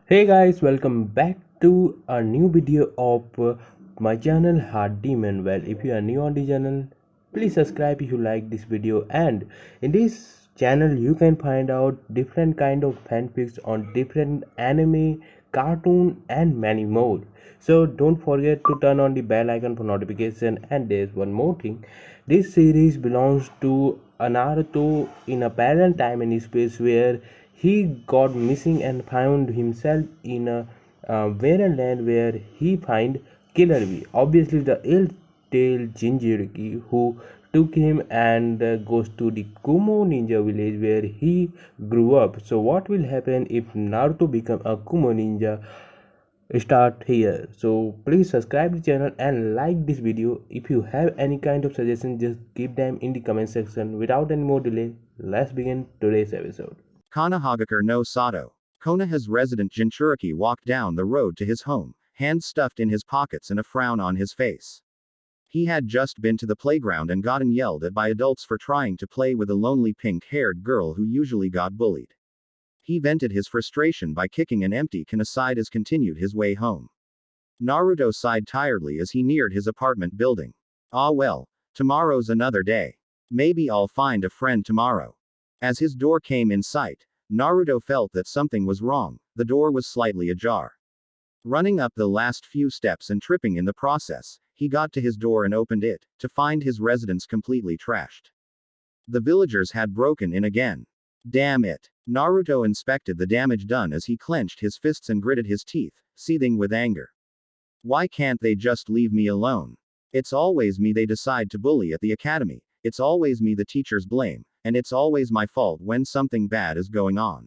Hey guys, welcome back to a new video of my channel Heart Demon. Well, if you are new on the channel, please subscribe if you like this video. And in this channel, you can find out different kind of fanfics on different anime, cartoon, and many more. So don't forget to turn on the bell icon for notification. And there's one more thing: this series belongs to a Naruto in a parallel time and space where he got missing and found himself in a barren land where he find Killer Bee. Obviously, the Eight-Tails Jinchuriki who took him and goes to the Kumo ninja village where he grew up. So, what will happen if Naruto become a Kumo ninja? Start here. So please subscribe the channel and like this video. If you have any kind of suggestion, just keep them in the comment section. Without any more delay, let's begin today's episode. Konahagakure no Sato. Konoha's resident Jinchuriki walked down the road to his home, hands stuffed in his pockets and a frown on his face. He had just been to the playground and gotten yelled at by adults for trying to play with a lonely pink-haired girl who usually got bullied. He vented his frustration by kicking an empty can aside as continued his way home. Naruto sighed tiredly as he neared his apartment building. Ah well, tomorrow's another day. Maybe I'll find a friend tomorrow. As his door came in sight, Naruto felt that something was wrong. The door was slightly ajar. Running up the last few steps and tripping in the process, he got to his door and opened it, to find his residence completely trashed. The villagers had broken in again. Damn it. Naruto inspected the damage done as he clenched his fists and gritted his teeth, seething with anger. Why can't they just leave me alone? It's always me they decide to bully at the academy, it's always me the teachers blame, and it's always my fault when something bad is going on.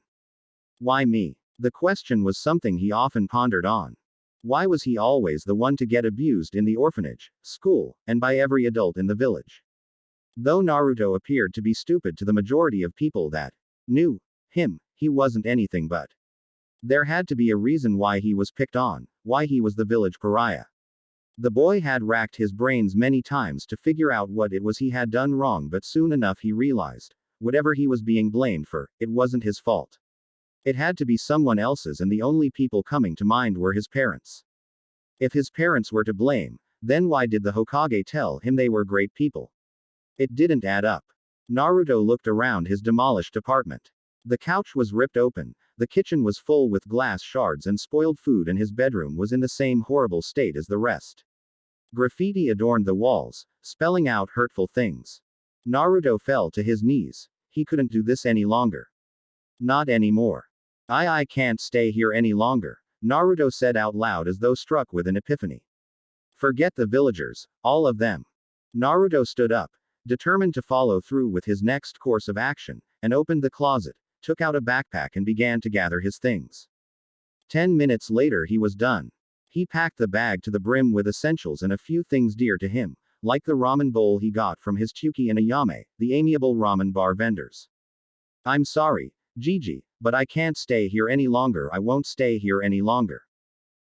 Why me? The question was something he often pondered on. Why was he always the one to get abused in the orphanage, school, and by every adult in the village? Though Naruto appeared to be stupid to the majority of people that knew him, he wasn't anything but. There had to be a reason why he was picked on, why he was the village pariah. The boy had racked his brains many times to figure out what it was he had done wrong, but soon enough he realized, whatever he was being blamed for, it wasn't his fault. It had to be someone else's, and the only people coming to mind were his parents. If his parents were to blame, then why did the Hokage tell him they were great people? It didn't add up. Naruto looked around his demolished apartment. The couch was ripped open, the kitchen was full with glass shards and spoiled food, and his bedroom was in the same horrible state as the rest. Graffiti adorned the walls, spelling out hurtful things. Naruto fell to his knees. He couldn't do this any longer. Not anymore. I can't stay here any longer, Naruto said out loud as though struck with an epiphany. Forget the villagers, all of them. Naruto stood up, determined to follow through with his next course of action, and opened the closet, took out a backpack and began to gather his things. 10 minutes later he was done. He packed the bag to the brim with essentials and a few things dear to him, like the ramen bowl he got from his Tsuki and Ayame, the amiable ramen bar vendors. I'm sorry, Gigi, but I can't stay here any longer. I won't stay here any longer.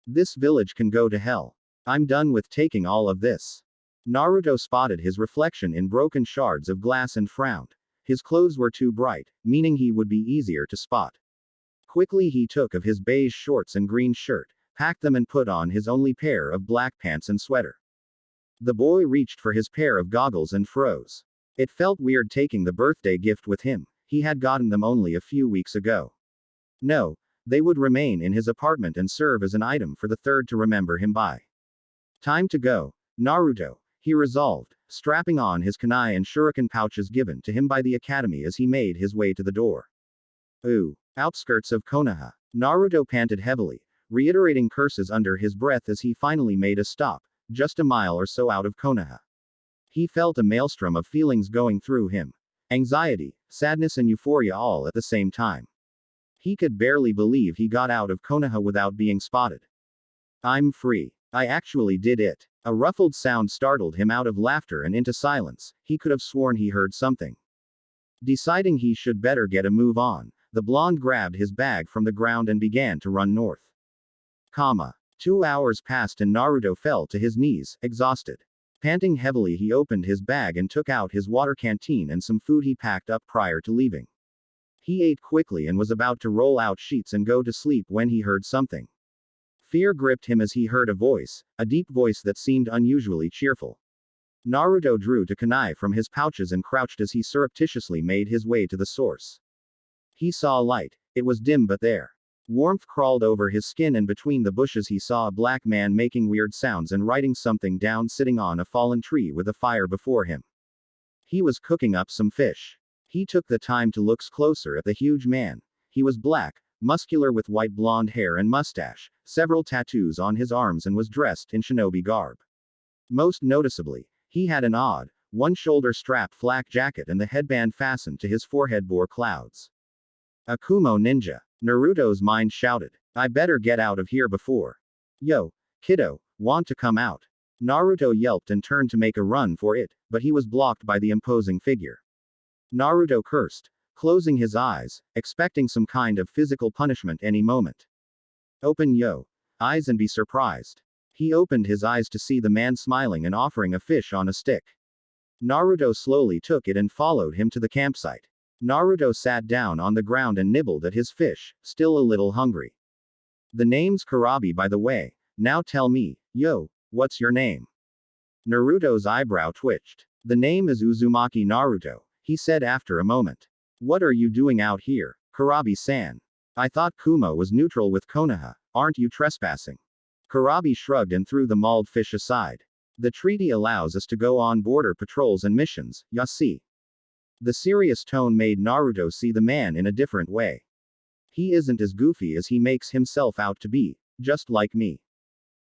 This village can go to hell. I'm done with taking all of this. Naruto spotted his reflection in broken shards of glass and frowned. His clothes were too bright, meaning he would be easier to spot. Quickly he took of his beige shorts and green shirt, packed them and put on his only pair of black pants and sweater. The boy reached for his pair of goggles and froze. It felt weird taking the birthday gift with him. He had gotten them only a few weeks ago. No, they would remain in his apartment and serve as an item for the third to remember him by. Time to go, Naruto, he resolved, strapping on his kunai and shuriken pouches given to him by the academy as he made his way to the door. Ooh, outskirts of Konoha. Naruto panted heavily, reiterating curses under his breath as he finally made a stop, just a mile or so out of Konoha. He felt a maelstrom of feelings going through him. Anxiety, sadness and euphoria all at the same time. He could barely believe he got out of Konoha without being spotted. I'm free. I actually did it. A ruffled sound startled him out of laughter and into silence. He could have sworn he heard something. Deciding he should better get a move on, the blonde grabbed his bag from the ground and began to run north. 2 hours passed and Naruto fell to his knees, exhausted. Panting heavily he opened his bag and took out his water canteen and some food he packed up prior to leaving. He ate quickly and was about to roll out sheets and go to sleep when he heard something. Fear gripped him as he heard a deep voice that seemed unusually cheerful. Naruto drew a kunai from his pouches and crouched as he surreptitiously made his way to the source. He saw light. It was dim but there. Warmth crawled over his skin, and between the bushes he saw a black man making weird sounds and writing something down, sitting on a fallen tree with a fire before him. He was cooking up some fish. He took the time to look closer at the huge man. He was black, muscular with white blonde hair and mustache, several tattoos on his arms, and was dressed in shinobi garb. Most noticeably, he had an odd, one-shoulder strap flak jacket, and the headband fastened to his forehead bore clouds. A Kumo ninja. Naruto's mind shouted. I better get out of here before. Yo, kiddo, want to come out? Naruto yelped and turned to make a run for it, but he was blocked by the imposing figure. Naruto cursed, closing his eyes, expecting some kind of physical punishment any moment. Open yo eyes and be surprised. He opened his eyes to see the man smiling and offering a fish on a stick. Naruto slowly took it and followed him to the campsite. Naruto sat down on the ground and nibbled at his fish, still a little hungry. The name's Kurabi, by the way. Now tell me, yo, what's your name? Naruto's eyebrow twitched. The name is Uzumaki Naruto, he said after a moment. What are you doing out here, Kurabi-san? I thought Kumo was neutral with Konoha, aren't you trespassing? Kurabi shrugged and threw the mauled fish aside. The treaty allows us to go on border patrols and missions, ya see. The serious tone made Naruto see the man in a different way. He isn't as goofy as he makes himself out to be, just like me.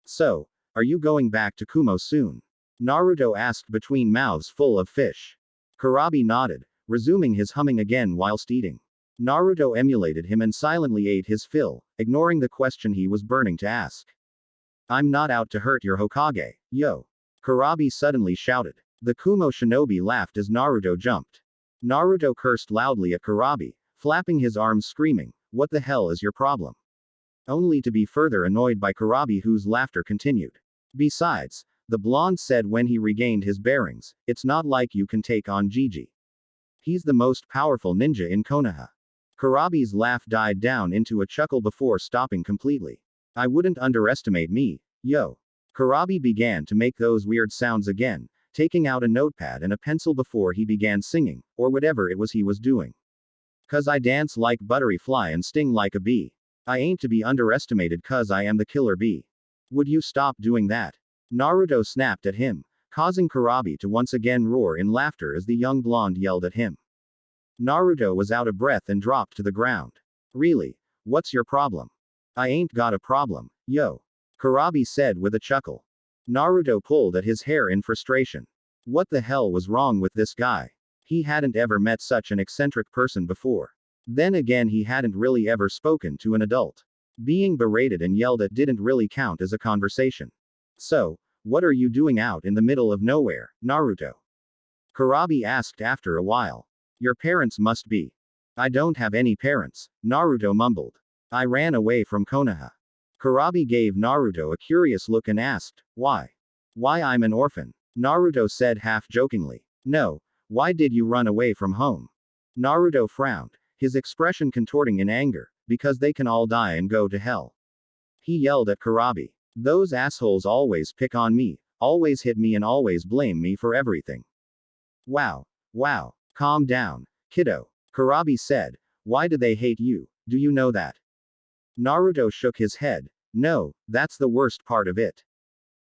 So, are you going back to Kumo soon? Naruto asked between mouths full of fish. Kurabi nodded, resuming his humming again whilst eating. Naruto emulated him and silently ate his fill, ignoring the question he was burning to ask. I'm not out to hurt your Hokage, yo. Kurabi suddenly shouted. The Kumo shinobi laughed as Naruto jumped. Naruto cursed loudly at Kurabi, flapping his arms screaming, what the hell is your problem? Only to be further annoyed by Kurabi, whose laughter continued. Besides, the blonde said when he regained his bearings, it's not like you can take on Gigi. He's the most powerful ninja in Konoha. Kurabi's laugh died down into a chuckle before stopping completely. I wouldn't underestimate me, yo. Kurabi began to make those weird sounds again, taking out a notepad and a pencil before he began singing, or whatever it was he was doing. 'Cause I dance like buttery fly and sting like a bee. I ain't to be underestimated 'cause I am the killer bee. Would you stop doing that? Naruto snapped at him, causing Kurabi to once again roar in laughter as the young blonde yelled at him. Naruto was out of breath and dropped to the ground. Really? What's your problem? I ain't got a problem, yo. Kurabi said with a chuckle. Naruto pulled at his hair in frustration. What the hell was wrong with this guy? He hadn't ever met such an eccentric person before. Then again, he hadn't really ever spoken to an adult. Being berated and yelled at didn't really count as a conversation. So, what are you doing out in the middle of nowhere, Naruto? Kurabi asked after a while. Your parents must be. I don't have any parents, Naruto mumbled. I ran away from Konoha. Kurabi gave Naruto a curious look and asked, why? Why I'm an orphan? Naruto said half jokingly. No, why did you run away from home? Naruto frowned, his expression contorting in anger, because they can all die and go to hell. He yelled at Kurabi. Those assholes always pick on me, always hit me and always blame me for everything. Wow. Calm down, kiddo. Kurabi said. Why do they hate you? Do you know that? Naruto shook his head. No, that's the worst part of it.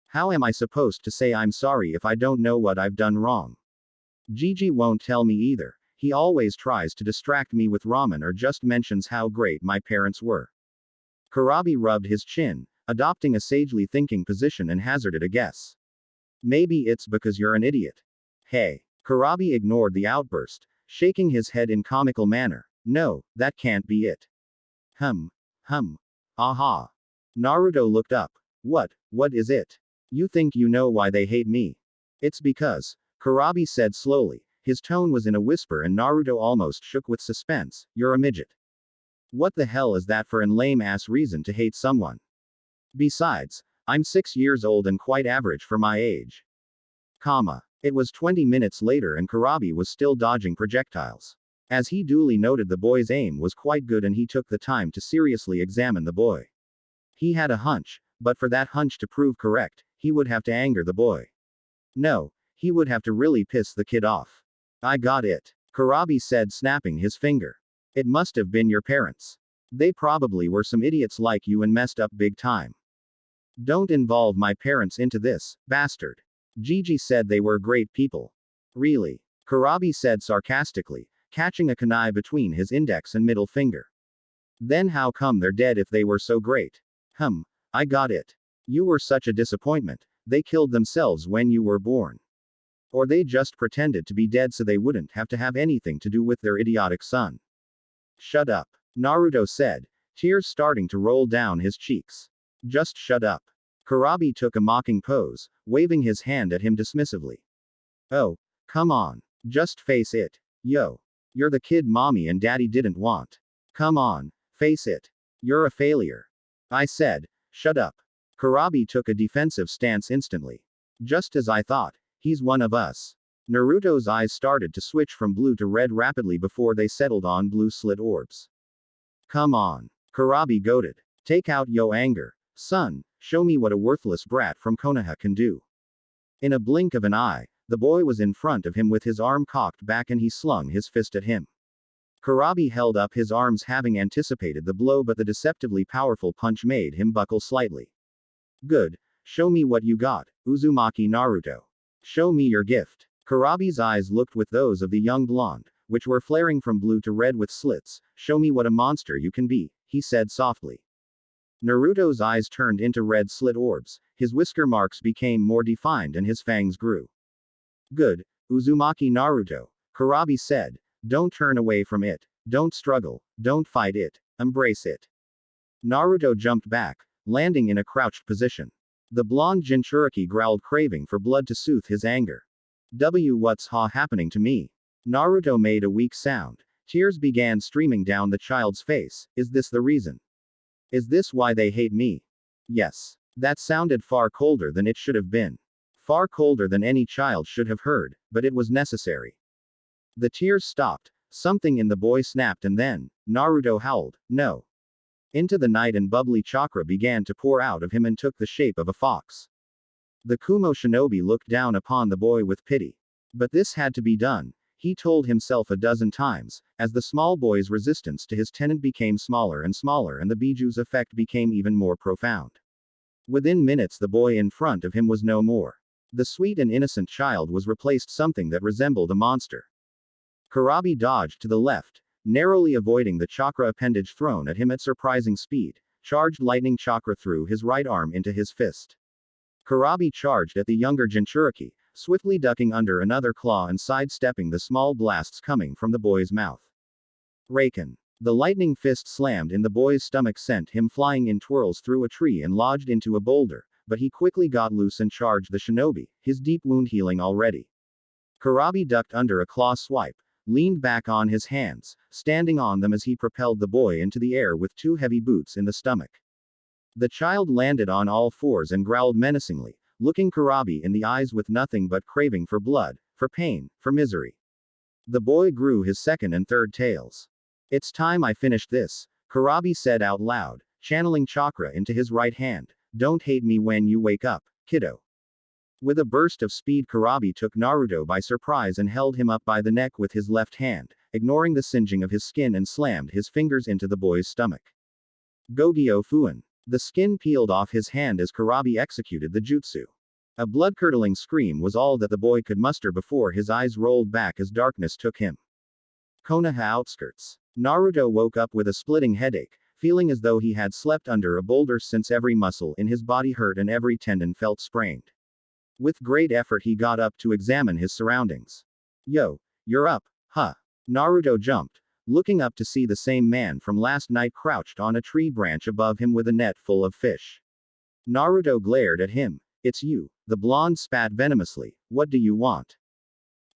How am I supposed to say I'm sorry if I don't know what I've done wrong? Gigi won't tell me either. He always tries to distract me with ramen or just mentions how great my parents were. Kurabi rubbed his chin, adopting a sagely thinking position, and hazarded a guess. Maybe it's because you're an idiot. Hey. Kurabi ignored the outburst, shaking his head in comical manner. No, that can't be it. Aha. Naruto looked up. What is it? You think you know why they hate me? It's because, Kurabi said slowly, his tone was in a whisper and Naruto almost shook with suspense, you're a midget. What the hell is that for an lame-ass reason to hate someone? Besides, I'm 6 years old and quite average for my age. It was 20 minutes later and Kurabi was still dodging projectiles. As he duly noted, the boy's aim was quite good and he took the time to seriously examine the boy. He had a hunch, but for that hunch to prove correct, he would have to anger the boy. No, he would have to really piss the kid off. I got it, Kurabi said, snapping his finger. It must have been your parents. They probably were some idiots like you and messed up big time. Don't involve my parents into this, bastard. Gigi said they were great people. Really? Kurabi said sarcastically, catching a kunai between his index and middle finger. Then how come they're dead if they were so great? I got it. You were such a disappointment, they killed themselves when you were born. Or they just pretended to be dead so they wouldn't have to have anything to do with their idiotic son. Shut up, Naruto said, tears starting to roll down his cheeks. Just shut up. Kurabi took a mocking pose, waving his hand at him dismissively. Oh, come on. Just face it. Yo. You're the kid mommy and daddy didn't want. Come on, face it. You're a failure. I said, shut up. Kurabi took a defensive stance instantly. Just as I thought, he's one of us. Naruto's eyes started to switch from blue to red rapidly before they settled on blue slit orbs. Come on. Kurabi goaded. Take out yo anger. Son, show me what a worthless brat from Konoha can do. In a blink of an eye, the boy was in front of him with his arm cocked back and he slung his fist at him. Kurabi held up his arms having anticipated the blow, but the deceptively powerful punch made him buckle slightly. Good. Show me what you got, Uzumaki Naruto. Show me your gift. Kurabi's eyes looked with those of the young blonde, which were flaring from blue to red with slits. Show me what a monster you can be, he said softly. Naruto's eyes turned into red slit orbs, his whisker marks became more defined and his fangs grew. Good, Uzumaki Naruto, Kurabi said. Don't turn away from it, don't struggle, don't fight it, embrace it. Naruto jumped back, landing in a crouched position. The blonde Jinchuriki growled, craving for blood to soothe his anger. What's happening to me? Naruto made a weak sound. Tears began streaming down the child's face. Is this the reason? Is this why they hate me? Yes. That sounded far colder than it should have been. Far colder than any child should have heard, but it was necessary. The tears stopped, something in the boy snapped, and then, Naruto howled, no. Into the night, and bubbly chakra began to pour out of him and took the shape of a fox. The Kumo shinobi looked down upon the boy with pity. But this had to be done, he told himself a dozen times, as the small boy's resistance to his tenant became smaller and smaller and the biju's effect became even more profound. Within minutes the boy in front of him was no more. The sweet and innocent child was replaced something that resembled a monster. Kurabi dodged to the left, narrowly avoiding the chakra appendage thrown at him at surprising speed, charged lightning chakra through his right arm into his fist. Kurabi charged at the younger Jinchuriki, swiftly ducking under another claw and sidestepping the small blasts coming from the boy's mouth. Raken. The lightning fist slammed in the boy's stomach, sent him flying in twirls through a tree and lodged into a boulder, but he quickly got loose and charged the shinobi, his deep wound healing already. Kurabi ducked under a claw swipe, leaned back on his hands, standing on them as he propelled the boy into the air with two heavy boots in the stomach. The child landed on all fours and growled menacingly, looking Kurabi in the eyes with nothing but craving for blood, for pain, for misery. The boy grew his second and third tails. It's time I finished this, Kurabi said out loud, channeling chakra into his right hand. Don't hate me when you wake up, kiddo. With a burst of speed, Kurabi took Naruto by surprise and held him up by the neck with his left hand, ignoring the singeing of his skin, and slammed his fingers into the boy's stomach. Gogyo Fuin. The skin peeled off his hand as Kurabi executed the jutsu. A blood-curdling scream was all that the boy could muster before his eyes rolled back as darkness took him. Konoha outskirts. Naruto woke up with a splitting headache, feeling as though he had slept under a boulder since every muscle in his body hurt and every tendon felt sprained. With great effort he got up to examine his surroundings. Yo, you're up, huh? Naruto jumped, looking up to see the same man from last night crouched on a tree branch above him with a net full of fish. Naruto glared at him. It's you, the blonde spat venomously, what do you want?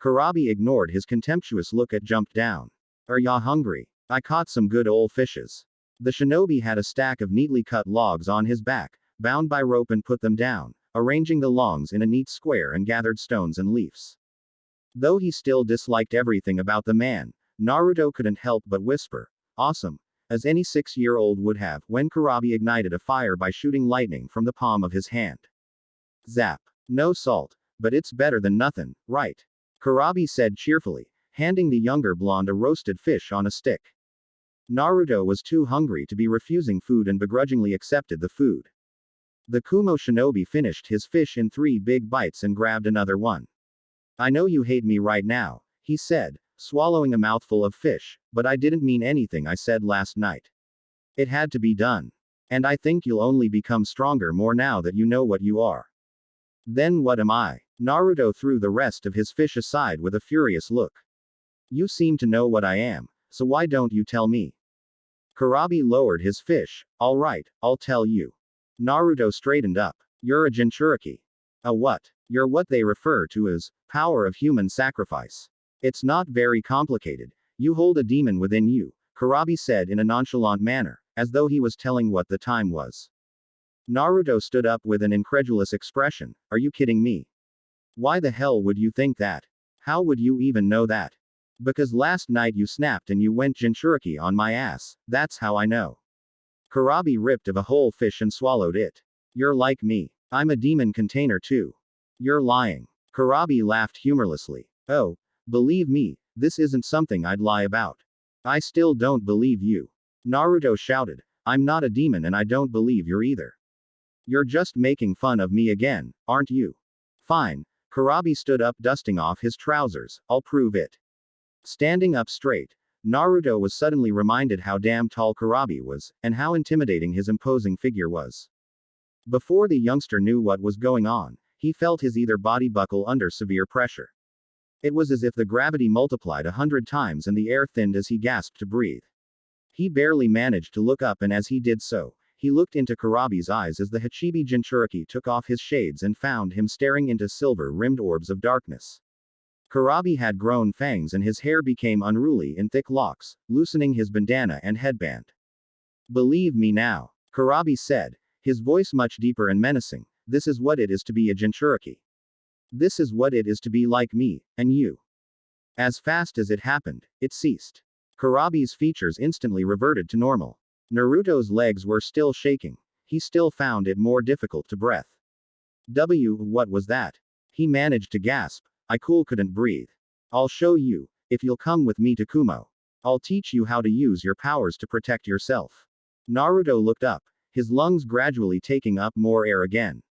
Kurabi ignored his contemptuous look and jumped down. Are ya hungry? I caught some good ol' fishes. The shinobi had a stack of neatly cut logs on his back, bound by rope, and put them down, arranging the logs in a neat square, and gathered stones and leaves. Though he still disliked everything about the man, Naruto couldn't help but whisper, "Awesome," as any 6-year-old would have, when Kurabi ignited a fire by shooting lightning from the palm of his hand. Zap. No salt, but it's better than nothing, right? Kurabi said cheerfully, handing the younger blonde a roasted fish on a stick. Naruto was too hungry to be refusing food and begrudgingly accepted the food. The Kumo shinobi finished his fish in 3 big bites and grabbed another one. "I know you hate me right now," he said, swallowing a mouthful of fish, "but I didn't mean anything I said last night. It had to be done. And I think you'll only become stronger more now that you know what you are." "Then what am I?" Naruto threw the rest of his fish aside with a furious look. "You seem to know what I am, so why don't you tell me?" Kurabi lowered his fish. "Alright, I'll tell you." Naruto straightened up. "You're a Jinchuriki." "A what?" "You're what they refer to as power of human sacrifice. It's not very complicated. You hold a demon within you," Kurabi said in a nonchalant manner, as though he was telling what the time was. Naruto stood up with an incredulous expression. "Are you kidding me? Why the hell would you think that? How would you even know that?" "Because last night you snapped and you went Jinchuriki on my ass, that's how I know." Kurabi ripped of a whole fish and swallowed it. "You're like me. I'm a demon container too." "You're lying." Kurabi laughed humorlessly. "Oh, believe me, this isn't something I'd lie about." "I still don't believe you." Naruto shouted. "I'm not a demon and I don't believe you're either. You're just making fun of me again, aren't you?" "Fine." Kurabi stood up, dusting off his trousers. "I'll prove it." Standing up straight, Naruto was suddenly reminded how damn tall Kurabi was, and how intimidating his imposing figure was. Before the youngster knew what was going on, he felt his either body buckle under severe pressure. It was as if the gravity multiplied 100 times and the air thinned as he gasped to breathe. He barely managed to look up, and as he did so, he looked into Kurabi's eyes as the Hachibi Jinchuriki took off his shades and found him staring into silver-rimmed orbs of darkness. Kurabi had grown fangs and his hair became unruly in thick locks, loosening his bandana and headband. "Believe me now," Kurabi said, his voice much deeper and menacing. "This is what it is to be a Jinchuriki. This is what it is to be like me, and you." As fast as it happened, it ceased. Kurabi's features instantly reverted to normal. Naruto's legs were still shaking. He still found it more difficult to breathe. What was that?" He managed to gasp. "I couldn't breathe. I'll show you, if you'll come with me to Kumo. I'll teach you how to use your powers to protect yourself." Naruto looked up, his lungs gradually taking up more air again.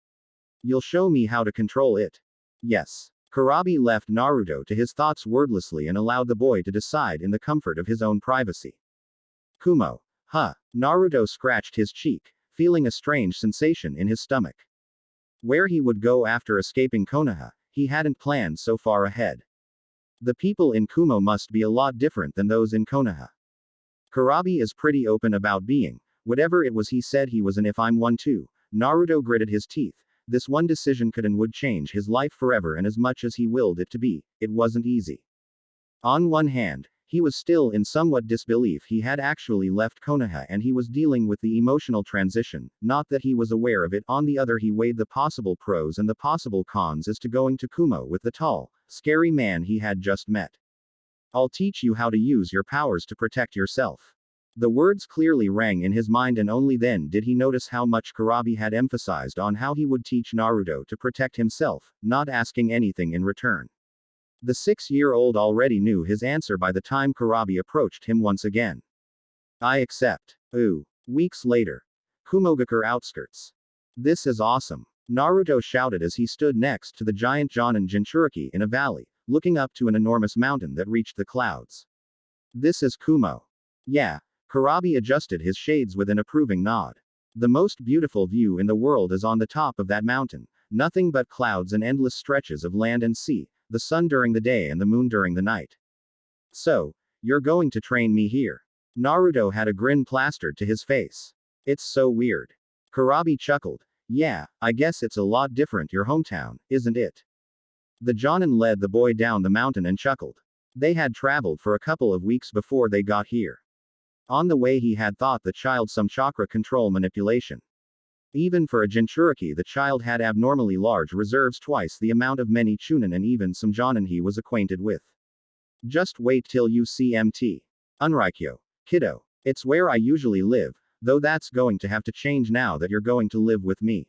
"You'll show me how to control it?" "Yes." Kurabi left Naruto to his thoughts wordlessly and allowed the boy to decide in the comfort of his own privacy. "Kumo. Huh." Naruto scratched his cheek, feeling a strange sensation in his stomach. Where he would go after escaping Konoha, he hadn't planned so far ahead. The people in Kumo must be a lot different than those in Konoha. Kurabi is pretty open about being whatever it was he said he was, and if I'm one too. Naruto gritted his teeth. This one decision could and would change his life forever, and as much as he willed it to be, it wasn't easy. On one hand, he was still in somewhat disbelief he had actually left Konoha and he was dealing with the emotional transition, not that he was aware of it. On the other, he weighed the possible pros and the possible cons as to going to Kumo with the tall, scary man he had just met. "I'll teach you how to use your powers to protect yourself." The words clearly rang in his mind, and only then did he notice how much Kurabi had emphasized on how he would teach Naruto to protect himself, not asking anything in return. The 6-year-old already knew his answer by the time Kurabi approached him once again. "I accept." Ooh. Weeks later. Kumogakure outskirts. "This is awesome," Naruto shouted as he stood next to the giant Jonin Jinchuriki in a valley, looking up to an enormous mountain that reached the clouds. "This is Kumo." "Yeah." Kurabi adjusted his shades with an approving nod. "The most beautiful view in the world is on the top of that mountain, nothing but clouds and endless stretches of land and sea, the sun during the day and the moon during the night." "So, you're going to train me here?" Naruto had a grin plastered to his face. "It's so weird." Kurabi chuckled. "Yeah, I guess it's a lot different your hometown, isn't it?" The Jonin led the boy down the mountain and chuckled. They had traveled for a couple of weeks before they got here. On the way he had taught the child some chakra control manipulation. Even for a Jinchuriki, the child had abnormally large reserves, twice the amount of many Chunin and even some Jonin he was acquainted with. Just wait till you see MT. Unraikyo. Kiddo. It's where I usually live, though that's going to have to change now that you're going to live with me.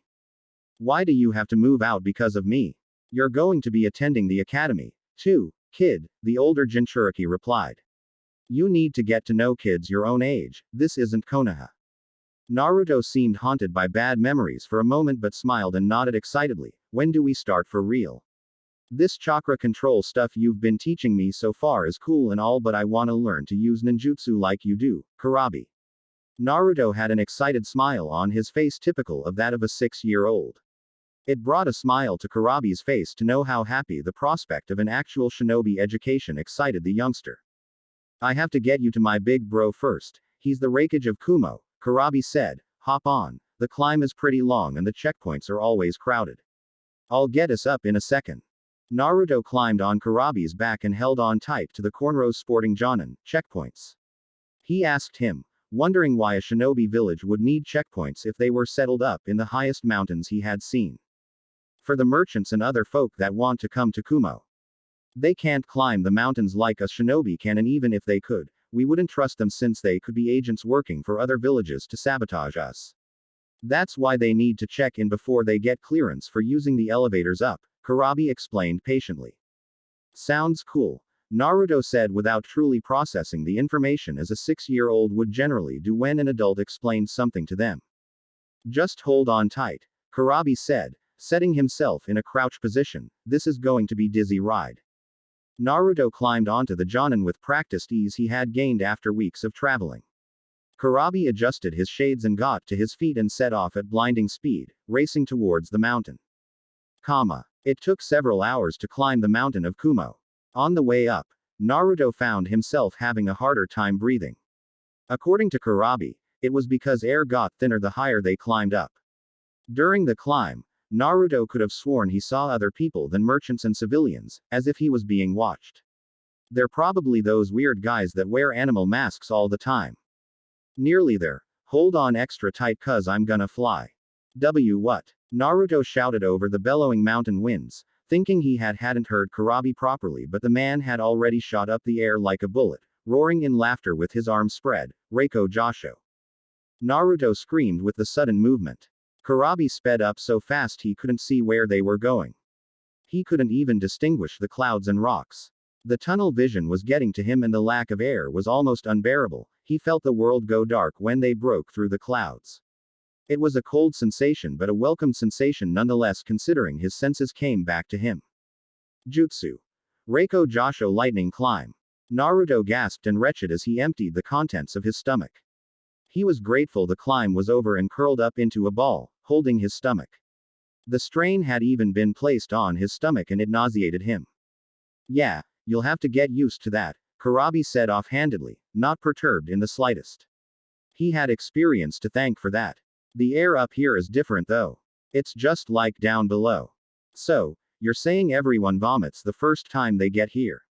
Why do you have to move out because of me? You're going to be attending the academy, too, kid, the older Jinchuriki replied. You need to get to know kids your own age, this isn't Konoha. Naruto seemed haunted by bad memories for a moment but smiled and nodded excitedly. When do we start for real? This chakra control stuff you've been teaching me so far is cool and all, but I wanna learn to use ninjutsu like you do, Kurabi. Naruto had an excited smile on his face typical of that of a 6-year-old. It brought a smile to Kurabi's face to know how happy the prospect of an actual shinobi education excited the youngster. I have to get you to my big bro first, he's the Raikage of Kumo, Kurabi said. Hop on, the climb is pretty long and the checkpoints are always crowded. I'll get us up in a second. Naruto climbed on Kurabi's back and held on tight to the cornrows sporting Jonin, checkpoints. He asked him, wondering why a shinobi village would need checkpoints if they were settled up in the highest mountains he had seen. For the merchants and other folk that want to come to Kumo. They can't climb the mountains like a shinobi can, and even if they could, we wouldn't trust them since they could be agents working for other villages to sabotage us. That's why they need to check in before they get clearance for using the elevators up, Kurabi explained patiently. Sounds cool, Naruto said without truly processing the information as a 6-year-old would generally do when an adult explained something to them. Just hold on tight, Kurabi said, setting himself in a crouch position. This is going to be dizzy ride. Naruto climbed onto the Jonin with practiced ease he had gained after weeks of traveling. Kurabi adjusted his shades and got to his feet and set off at blinding speed, racing towards the mountain. It took several hours to climb the mountain of Kumo. On the way up, Naruto found himself having a harder time breathing. According to Kurabi, it was because air got thinner the higher they climbed up. During the climb, Naruto could have sworn he saw other people than merchants and civilians, as if he was being watched. They're probably those weird guys that wear animal masks all the time. Nearly there. Hold on extra tight cuz I'm gonna fly. What? Naruto shouted over the bellowing mountain winds, thinking he hadn't heard Kurabi properly, but the man had already shot up the air like a bullet, roaring in laughter with his arms spread. Reiko Josho. Naruto screamed with the sudden movement. Kurabi sped up so fast he couldn't see where they were going. He couldn't even distinguish the clouds and rocks. The tunnel vision was getting to him and the lack of air was almost unbearable. He felt the world go dark when they broke through the clouds. It was a cold sensation but a welcome sensation nonetheless, considering his senses came back to him. Jutsu. Reiko Josho lightning climb. Naruto gasped and wretched as he emptied the contents of his stomach. He was grateful the climb was over and curled up into a ball, holding his stomach. The strain had even been placed on his stomach and it nauseated him. Yeah, you'll have to get used to that, Kurabi said offhandedly, not perturbed in the slightest. He had experience to thank for that. The air up here is different though. It's just like down below. So, you're saying everyone vomits the first time they get here?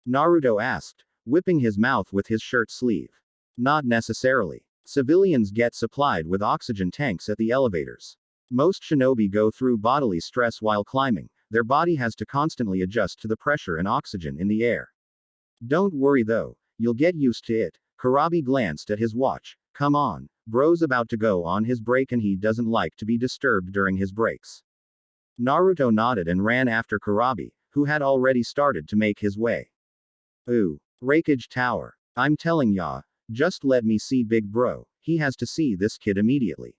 Naruto asked, whipping his mouth with his shirt sleeve. Not necessarily. Civilians get supplied with oxygen tanks at the elevators. Most shinobi go through bodily stress while climbing. Their body has to constantly adjust to the pressure and oxygen in the air. Don't worry though, you'll get used to it. Kurabi glanced at his watch. Come on, bro's about to go on his break and he doesn't like to be disturbed during his breaks. Naruto nodded and ran after Kurabi, who had already started to make his way. Ooh, Raikage Tower. I'm telling ya, just let me see big bro, he has to see this kid immediately.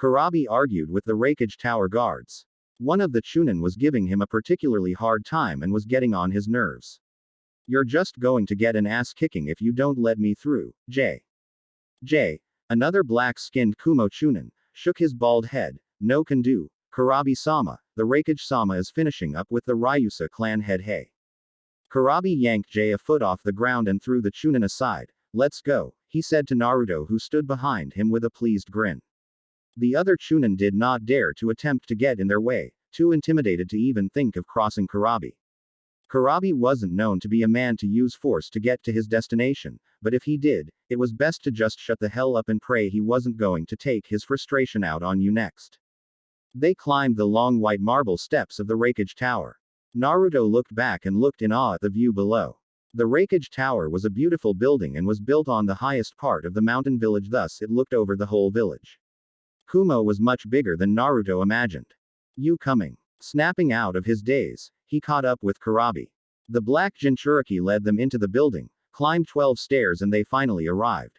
Kurabi argued with the Raikage Tower guards. One of the Chunin was giving him a particularly hard time and was getting on his nerves. You're just going to get an ass kicking if you don't let me through, J. Another black-skinned Kumo Chunin, shook his bald head. No can do, Kurabi-sama, the Raikage-sama is finishing up with the Ryusa clan head. Hey. Kurabi yanked Jay a foot off the ground and threw the Chunin aside. Let's go, he said to Naruto, who stood behind him with a pleased grin. The other Chunin did not dare to attempt to get in their way, too intimidated to even think of crossing Kurabi. Kurabi wasn't known to be a man to use force to get to his destination, but if he did, it was best to just shut the hell up and pray he wasn't going to take his frustration out on you next. They climbed the long white marble steps of the Raikage Tower. Naruto looked back and looked in awe at the view below. The Reikage Tower was a beautiful building and was built on the highest part of the mountain village, thus it looked over the whole village. Kumo was much bigger than Naruto imagined. You coming. Snapping out of his daze, he caught up with Kurabi. The black Jinchuriki led them into the building, climbed 12 stairs, and they finally arrived.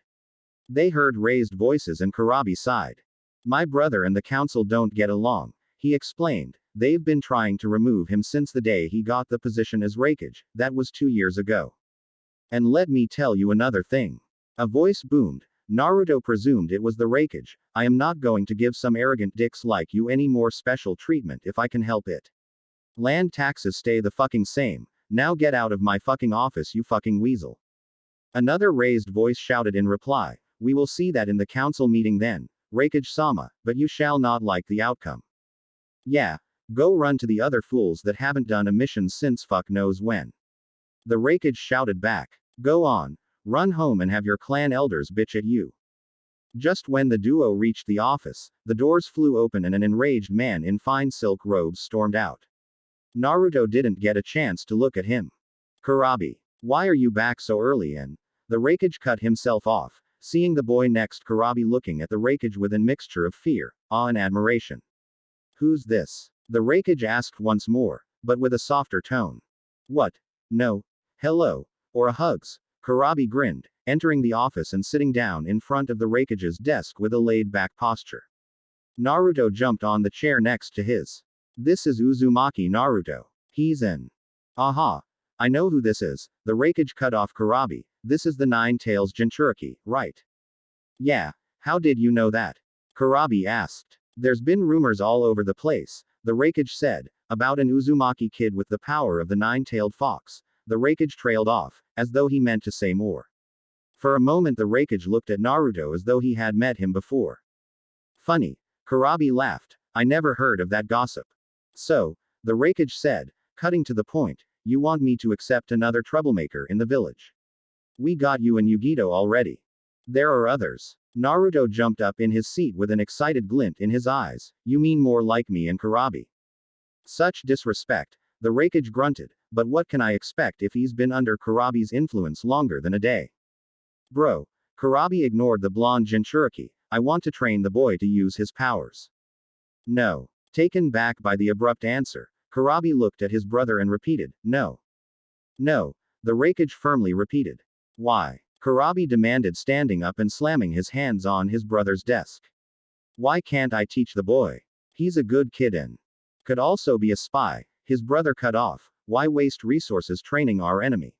They heard raised voices and Kurabi sighed. My brother and the council don't get along, he explained. They've been trying to remove him since the day he got the position as Reikage, that was 2 years ago. And let me tell you another thing. A voice boomed. Naruto presumed it was the Reikage. I am not going to give some arrogant dicks like you any more special treatment if I can help it. Land taxes stay the fucking same. Now get out of my fucking office, you fucking weasel. Another raised voice shouted in reply. We will see that in the council meeting then, Reikage-sama, but you shall not like the outcome. Yeah. Go run to the other fools that haven't done a mission since fuck knows when. The Reikage shouted back. Go on. Run home and have your clan elders bitch at you. Just when the duo reached the office, the doors flew open and an enraged man in fine silk robes stormed out. Naruto didn't get a chance to look at him. Kurabi. Why are you back so early? And the Reikage cut himself off, seeing the boy next Kurabi looking at the Reikage with a mixture of fear, awe and admiration. Who's this? The Reikage asked once more, but with a softer tone. What? No. Hello. Or a hugs. Kurabi grinned, entering the office and sitting down in front of the Reikage's desk with a laid-back posture. Naruto jumped on the chair next to his. This is Uzumaki Naruto. He's in. Aha. I know who this is. The Reikage cut off Kurabi. This is the Eight-Tails Jinchuriki, right? Yeah. How did you know that? Kurabi asked. There's been rumors all over the place, the Reikage said, about an Uzumaki kid with the power of the nine-tailed fox. The Reikage trailed off, as though he meant to say more. For a moment the Reikage looked at Naruto as though he had met him before. Funny. Kurabi laughed. I never heard of that gossip. So, the Reikage said, cutting to the point, you want me to accept another troublemaker in the village? We got you and Yugito already. There are others. Naruto jumped up in his seat with an excited glint in his eyes. You mean more like me and Kurabi? Such disrespect, the Reikage grunted, but what can I expect if he's been under Kurabi's influence longer than a day? Bro. Kurabi ignored the blonde Jinchuriki. I want to train the boy to use his powers. No. Taken back by the abrupt answer, Kurabi looked at his brother and repeated, no. No. The Reikage firmly repeated. Why? Kurabi demanded, standing up and slamming his hands on his brother's desk. Why can't I teach the boy? He's a good kid and could also be a spy. His brother cut off. Why waste resources training our enemy?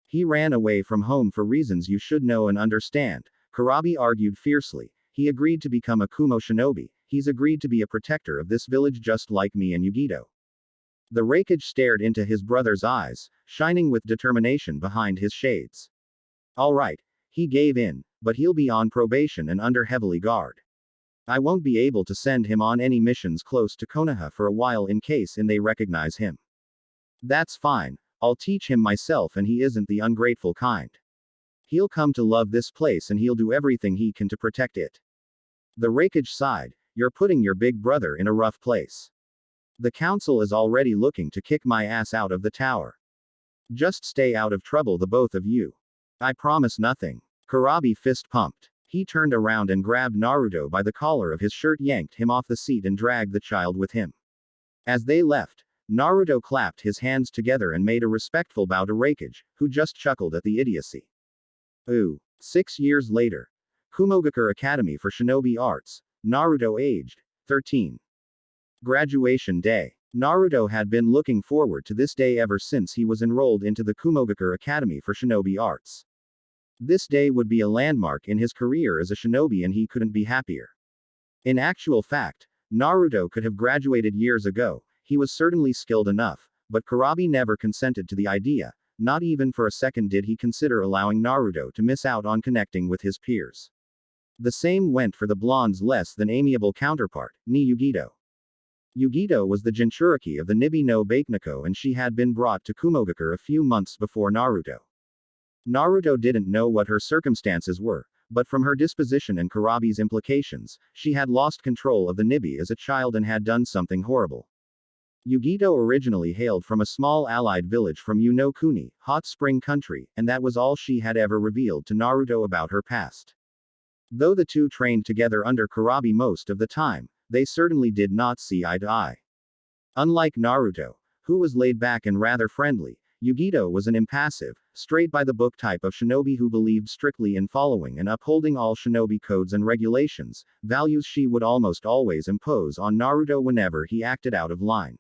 He ran away from home for reasons you should know and understand, Kurabi argued fiercely. He agreed to become a Kumo shinobi. He's agreed to be a protector of this village just like me and Yugito. The Reikage stared into his brother's eyes, shining with determination behind his shades. Alright. He gave in, but he'll be on probation and under heavily guard. I won't be able to send him on any missions close to Konoha for a while in case they recognize him. That's fine. I'll teach him myself and he isn't the ungrateful kind. He'll come to love this place and he'll do everything he can to protect it. The Reikage sighed. You're putting your big brother in a rough place. The council is already looking to kick my ass out of the tower. Just stay out of trouble, the both of you. I promise nothing. Kurabi fist pumped. He turned around and grabbed Naruto by the collar of his shirt, yanked him off the seat and dragged the child with him. As they left, Naruto clapped his hands together and made a respectful bow to Reikage, who just chuckled at the idiocy. Ooh. 6 years later. Kumogakure Academy for Shinobi Arts. Naruto aged 13. Graduation day. Naruto had been looking forward to this day ever since he was enrolled into the Kumogakure Academy for Shinobi Arts. This day would be a landmark in his career as a shinobi and he couldn't be happier. In actual fact, Naruto could have graduated years ago. He was certainly skilled enough, but Kurabi never consented to the idea. Not even for a second did he consider allowing Naruto to miss out on connecting with his peers. The same went for the blonde's less than amiable counterpart, Ni Yugito. Yugito was the Jinchuriki of the Nibi no Bakeneko and she had been brought to Kumogakure a few months before Naruto. Naruto didn't know what her circumstances were, but from her disposition and Kurabi's implications, she had lost control of the Nibi as a child and had done something horrible. Yugito originally hailed from a small allied village from Kuni, Hot Spring Country, and that was all she had ever revealed to Naruto about her past. Though the two trained together under Kurabi most of the time, they certainly did not see eye to eye. Unlike Naruto, who was laid back and rather friendly, Yugito was an impassive, straight-by-the-book type of shinobi who believed strictly in following and upholding all shinobi codes and regulations, values she would almost always impose on Naruto whenever he acted out of line.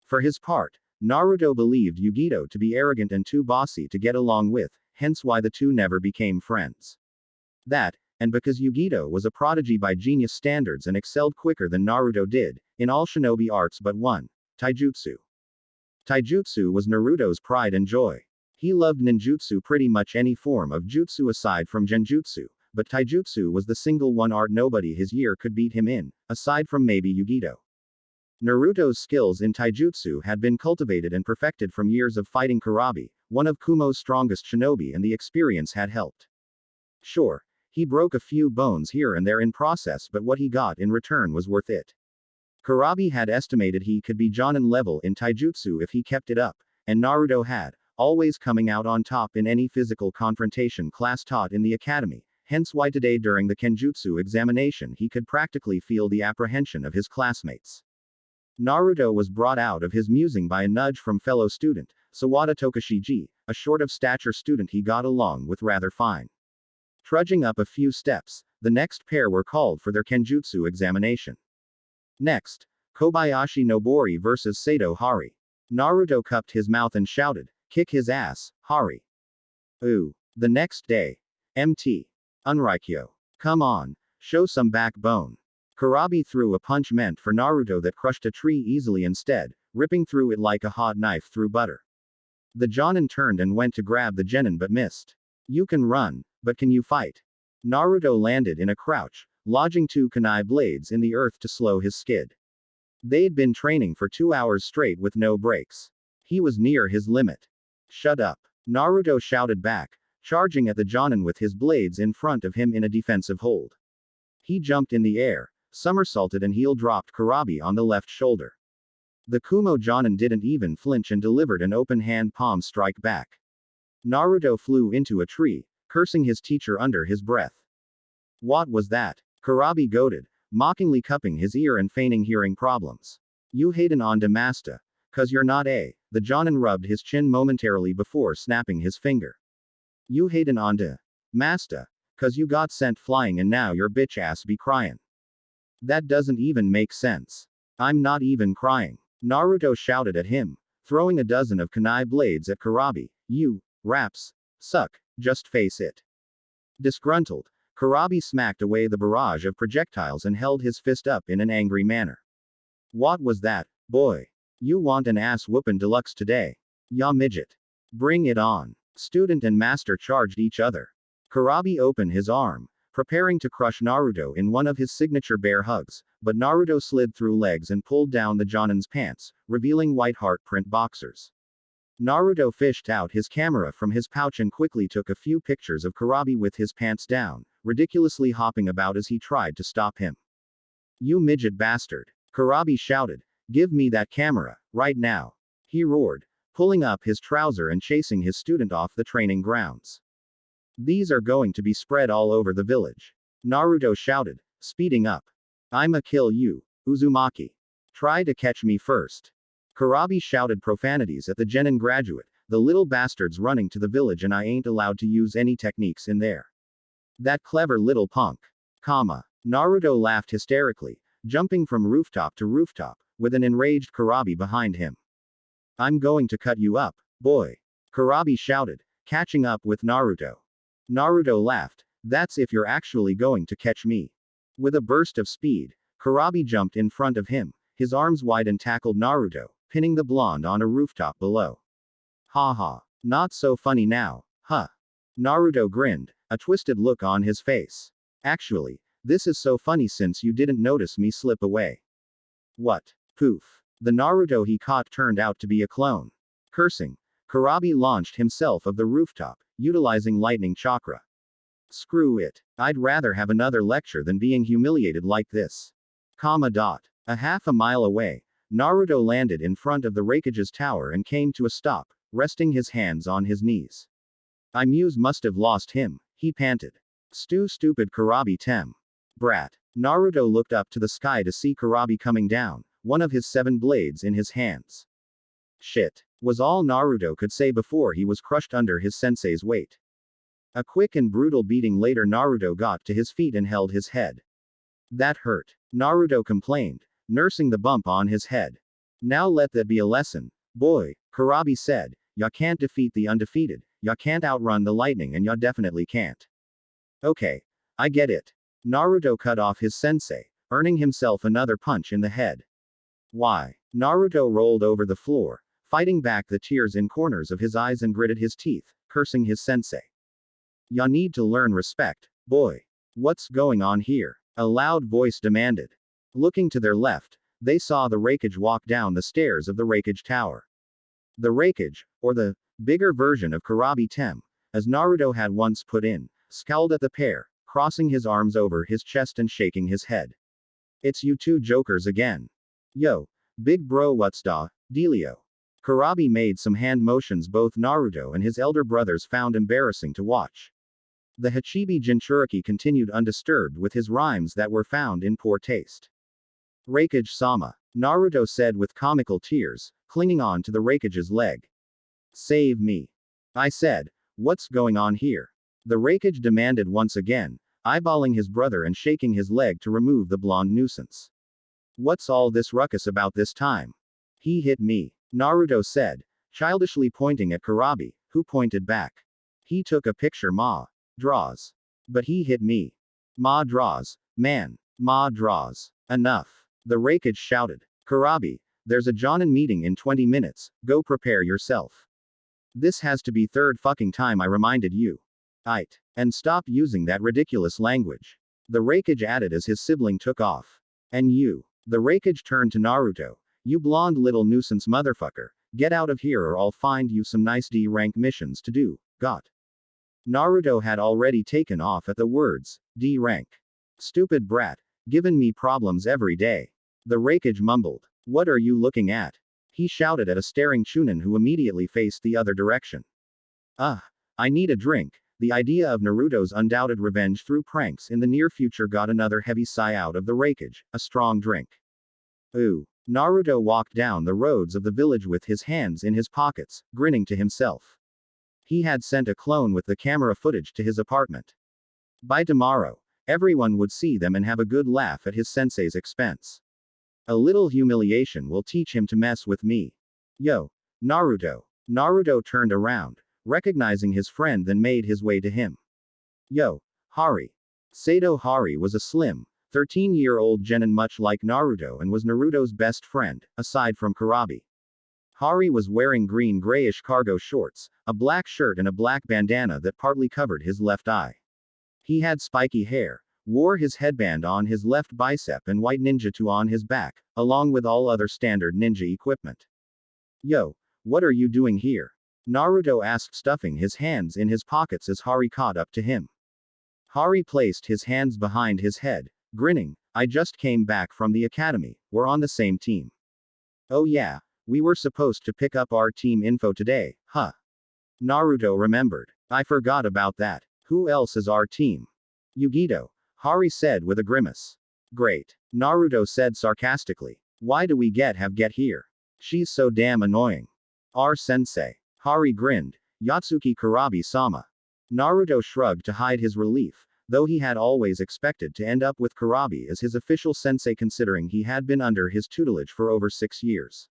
For his part, Naruto believed Yugito to be arrogant and too bossy to get along with, hence why the two never became friends. That, and because Yugito was a prodigy by genius standards and excelled quicker than Naruto did, in all shinobi arts but one, taijutsu. Taijutsu was Naruto's pride and joy. He loved ninjutsu, pretty much any form of jutsu aside from genjutsu, but taijutsu was the single one art nobody his year could beat him in, aside from maybe Yugito. Naruto's skills in taijutsu had been cultivated and perfected from years of fighting Kurabi, one of Kumo's strongest shinobi, and the experience had helped. Sure, he broke a few bones here and there in process, but what he got in return was worth it. Kurabi had estimated he could be Jonin level in taijutsu if he kept it up, and Naruto had, always coming out on top in any physical confrontation class taught in the academy, hence why today during the kenjutsu examination he could practically feel the apprehension of his classmates. Naruto was brought out of his musing by a nudge from fellow student, Sawada Tokashiji, a short of stature student he got along with rather fine. Trudging up a few steps, the next pair were called for their kenjutsu examination. Next, Kobayashi Nobori versus Sato Hari. Naruto cupped his mouth and shouted, "Kick his ass, Hari." Ooh. The next day. MT. Unraikyo. Come on, show some backbone. Kurabi threw a punch meant for Naruto that crushed a tree easily instead, ripping through it like a hot knife through butter. The Jonin turned and went to grab the genin but missed. You can run, but can you fight? Naruto landed in a crouch, lodging two kunai blades in the earth to slow his skid. They'd been training for 2 hours straight with no breaks. He was near his limit. Shut up. Naruto shouted back, charging at the Jonin with his blades in front of him in a defensive hold. He jumped in the air, somersaulted and heel-dropped Kurabi on the left shoulder. The Kumo Jonin didn't even flinch and delivered an open-hand palm strike back. Naruto flew into a tree, cursing his teacher under his breath. What was that? Kurabi goaded, mockingly cupping his ear and feigning hearing problems. You hatin' on de Masta, cause you're not a. The Jonin rubbed his chin momentarily before snapping his finger. You hatin' on de Masta, cause you got sent flying and now your bitch ass be cryin'. That doesn't even make sense. I'm not even crying. Naruto shouted at him, throwing a dozen of kunai blades at Kurabi. You raps suck, just face it. Disgruntled, Kurabi smacked away the barrage of projectiles and held his fist up in an angry manner. What was that, boy? You want an ass whoopin' deluxe today? Ya midget. Bring it on. Student and master charged each other. Kurabi opened his arm, preparing to crush Naruto in one of his signature bear hugs, but Naruto slid through legs and pulled down the Jonin's pants, revealing white heart print boxers. Naruto fished out his camera from his pouch and quickly took a few pictures of Kurabi with his pants down, ridiculously hopping about as he tried to stop him. You midget bastard. Kurabi shouted, give me that camera, right now. He roared, pulling up his trouser and chasing his student off the training grounds. These are going to be spread all over the village. Naruto shouted, speeding up. I'ma kill you, Uzumaki. Try to catch me first. Kurabi shouted profanities at the genin graduate, the little bastard's running to the village and I ain't allowed to use any techniques in there. That clever little punk. Naruto laughed hysterically, jumping from rooftop to rooftop, with an enraged Kurabi behind him. I'm going to cut you up, boy. Kurabi shouted, catching up with Naruto. Naruto laughed, that's if you're actually going to catch me. With a burst of speed, Kurabi jumped in front of him, his arms wide and tackled Naruto, pinning the blonde on a rooftop below. Ha. Not so funny now, huh? Naruto grinned, a twisted look on his face. Actually, this is so funny since you didn't notice me slip away. What? Poof. The Naruto he caught turned out to be a clone. Cursing, Kurabi launched himself of the rooftop, utilizing lightning chakra. Screw it. I'd rather have another lecture than being humiliated like this. A half a mile away, Naruto landed in front of the Raikage's tower and came to a stop, resting his hands on his knees. I muse must have lost him, he panted. Stupid Kurabi Tem. Brat. Naruto looked up to the sky to see Kurabi coming down, one of his 7 blades in his hands. Shit, was all Naruto could say before he was crushed under his sensei's weight. A quick and brutal beating later, Naruto got to his feet and held his head. That hurt, Naruto complained, nursing the bump on his head. Now let that be a lesson, boy, Kurabi said. Ya can't defeat the undefeated, ya can't outrun the lightning, and ya definitely can't. Okay, I get it. Naruto cut off his sensei, earning himself another punch in the head. Why? Naruto rolled over the floor, fighting back the tears in corners of his eyes and gritted his teeth, cursing his sensei. Ya need to learn respect, boy. What's going on here? A loud voice demanded. Looking to their left, they saw the Raikage walk down the stairs of the Raikage Tower. The Raikage, or the bigger version of Kurabi Tem, as Naruto had once put in, scowled at the pair, crossing his arms over his chest and shaking his head. It's you two jokers again. Yo, big bro, what's da, dealio? Kurabi made some hand motions both Naruto and his elder brothers found embarrassing to watch. The Hachibi Jinchuriki continued undisturbed with his rhymes that were found in poor taste. Raikage-sama, Naruto said with comical tears, clinging on to the Raikage's leg. Save me. I said, what's going on here? The Raikage demanded once again, eyeballing his brother and shaking his leg to remove the blonde nuisance. What's all this ruckus about this time? He hit me, Naruto said, childishly pointing at Kurabi, who pointed back. He took a picture Ma draws. But he hit me. Ma draws, man. Ma draws. Enough. The Raikage shouted. Kurabi, there's a Jonin meeting in 20 minutes, go prepare yourself. This has to be third fucking time I reminded you. Aight. And stop using that ridiculous language. The Raikage added as his sibling took off. And you. The Raikage turned to Naruto. You blonde little nuisance motherfucker, get out of here or I'll find you some nice D-rank missions to do, got. Naruto had already taken off at the words, D-rank. Stupid brat, giving me problems every day. The Raikage mumbled. What are you looking at? He shouted at a staring Chunin who immediately faced the other direction. I need a drink. The idea of Naruto's undoubted revenge through pranks in the near future got another heavy sigh out of the Raikage, a strong drink. Ooh. Naruto walked down the roads of the village with his hands in his pockets, grinning to himself. He had sent a clone with the camera footage to his apartment. By tomorrow, everyone would see them and have a good laugh at his sensei's expense. A little humiliation will teach him to mess with me. Yo, Naruto. Naruto turned around, recognizing his friend, then made his way to him. Yo, Hari. Sato Hari was a slim, 13-year-old genin much like Naruto and was Naruto's best friend, aside from Kurabi. Hari was wearing green-grayish cargo shorts, a black shirt and a black bandana that partly covered his left eye. He had spiky hair, wore his headband on his left bicep and white ninja tu on his back, along with all other standard ninja equipment. Yo, what are you doing here? Naruto asked, stuffing his hands in his pockets as Hari caught up to him. Hari placed his hands behind his head, grinning. I just came back from the academy, we're on the same team. Oh yeah, we were supposed to pick up our team info today, huh? Naruto remembered. I forgot about that. Who else is our team? Yugito, Hari said with a grimace. Great. Naruto said sarcastically. Why do we get here? She's so damn annoying. Our sensei. Hari grinned. Yatsuki Kurabi-sama. Naruto shrugged to hide his relief, though he had always expected to end up with Kurabi as his official sensei considering he had been under his tutelage for over 6 years.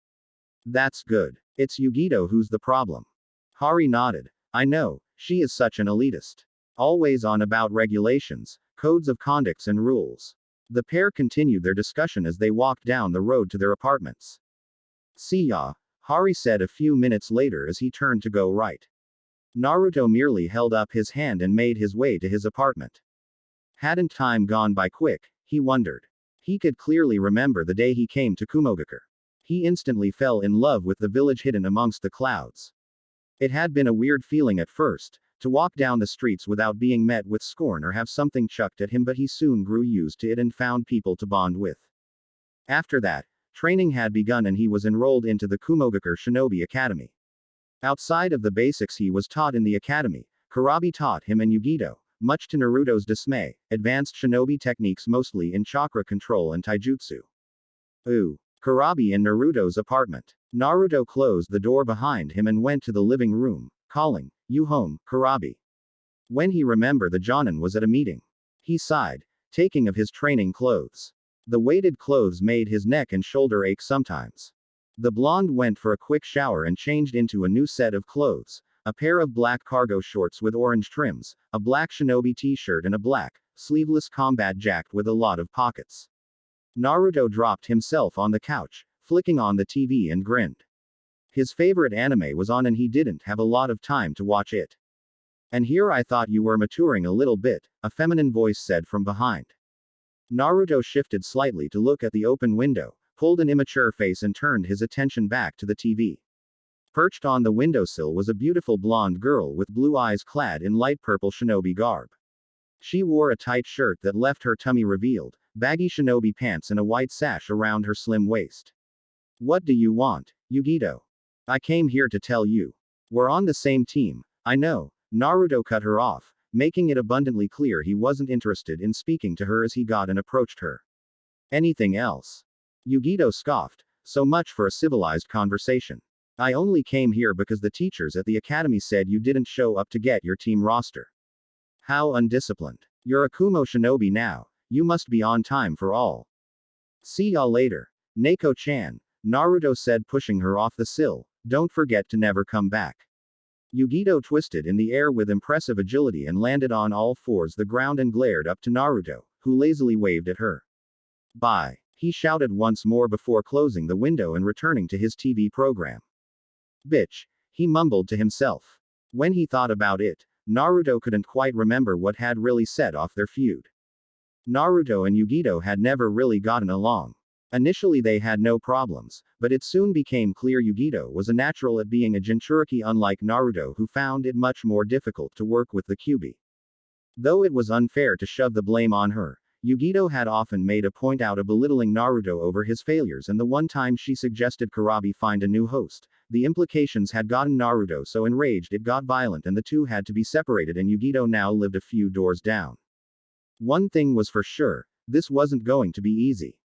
That's good. It's Yugito who's the problem. Hari nodded. I know, she is such an elitist. Always on about regulations, codes of conducts and rules. The pair continued their discussion as they walked down the road to their apartments. See ya, Hari said a few minutes later as he turned to go right. Naruto merely held up his hand and made his way to his apartment. Hadn't time gone by quick, he wondered. He could clearly remember the day he came to Kumogakure. He instantly fell in love with the village hidden amongst the clouds. It had been a weird feeling at first, to walk down the streets without being met with scorn or have something chucked at him, but he soon grew used to it and found people to bond with. After that, training had begun and he was enrolled into the Kumogakure Shinobi Academy. Outside of the basics he was taught in the academy, Kurabi taught him and Yugito, much to Naruto's dismay, advanced shinobi techniques mostly in chakra control and taijutsu. Kurabi in Naruto's apartment. Naruto closed the door behind him and went to the living room, calling, "You home, Kurabi." When he remembered the Jonin was at a meeting. He sighed, taking of his training clothes. The weighted clothes made his neck and shoulder ache sometimes. The blonde went for a quick shower and changed into a new set of clothes, a pair of black cargo shorts with orange trims, a black shinobi t-shirt and a black, sleeveless combat jacket with a lot of pockets. Naruto dropped himself on the couch, flicking on the TV and grinned. His favorite anime was on and he didn't have a lot of time to watch it. "And here I thought you were maturing a little bit," a feminine voice said from behind. Naruto shifted slightly to look at the open window, pulled an immature face and turned his attention back to the TV. Perched on the windowsill was a beautiful blonde girl with blue eyes clad in light purple shinobi garb. She wore a tight shirt that left her tummy revealed, baggy shinobi pants and a white sash around her slim waist. "What do you want, Yugito?" "I came here to tell you. We're on the same team, I know." Naruto cut her off, making it abundantly clear he wasn't interested in speaking to her as he got and approached her. "Anything else?" Yugito scoffed, "So much for a civilized conversation. I only came here because the teachers at the academy said you didn't show up to get your team roster." "How undisciplined. You're a Kumo shinobi now, you must be on time for all." "See y'all later, Neko-chan," Naruto said, pushing her off the sill. "Don't forget to never come back." Yugito twisted in the air with impressive agility and landed on all fours the ground and glared up to Naruto, who lazily waved at her. "Bye," he shouted once more before closing the window and returning to his TV program. "Bitch," he mumbled to himself. When he thought about it, Naruto couldn't quite remember what had really set off their feud. Naruto and Yugito had never really gotten along. Initially they had no problems, but it soon became clear Yugito was a natural at being a Jinchuriki, unlike Naruto, who found it much more difficult to work with the Kyuubi. Though it was unfair to shove the blame on her, Yugito had often made a point out of belittling Naruto over his failures, and the one time she suggested Kurabi find a new host, the implications had gotten Naruto so enraged it got violent and the two had to be separated, and Yugito now lived a few doors down. One thing was for sure, this wasn't going to be easy.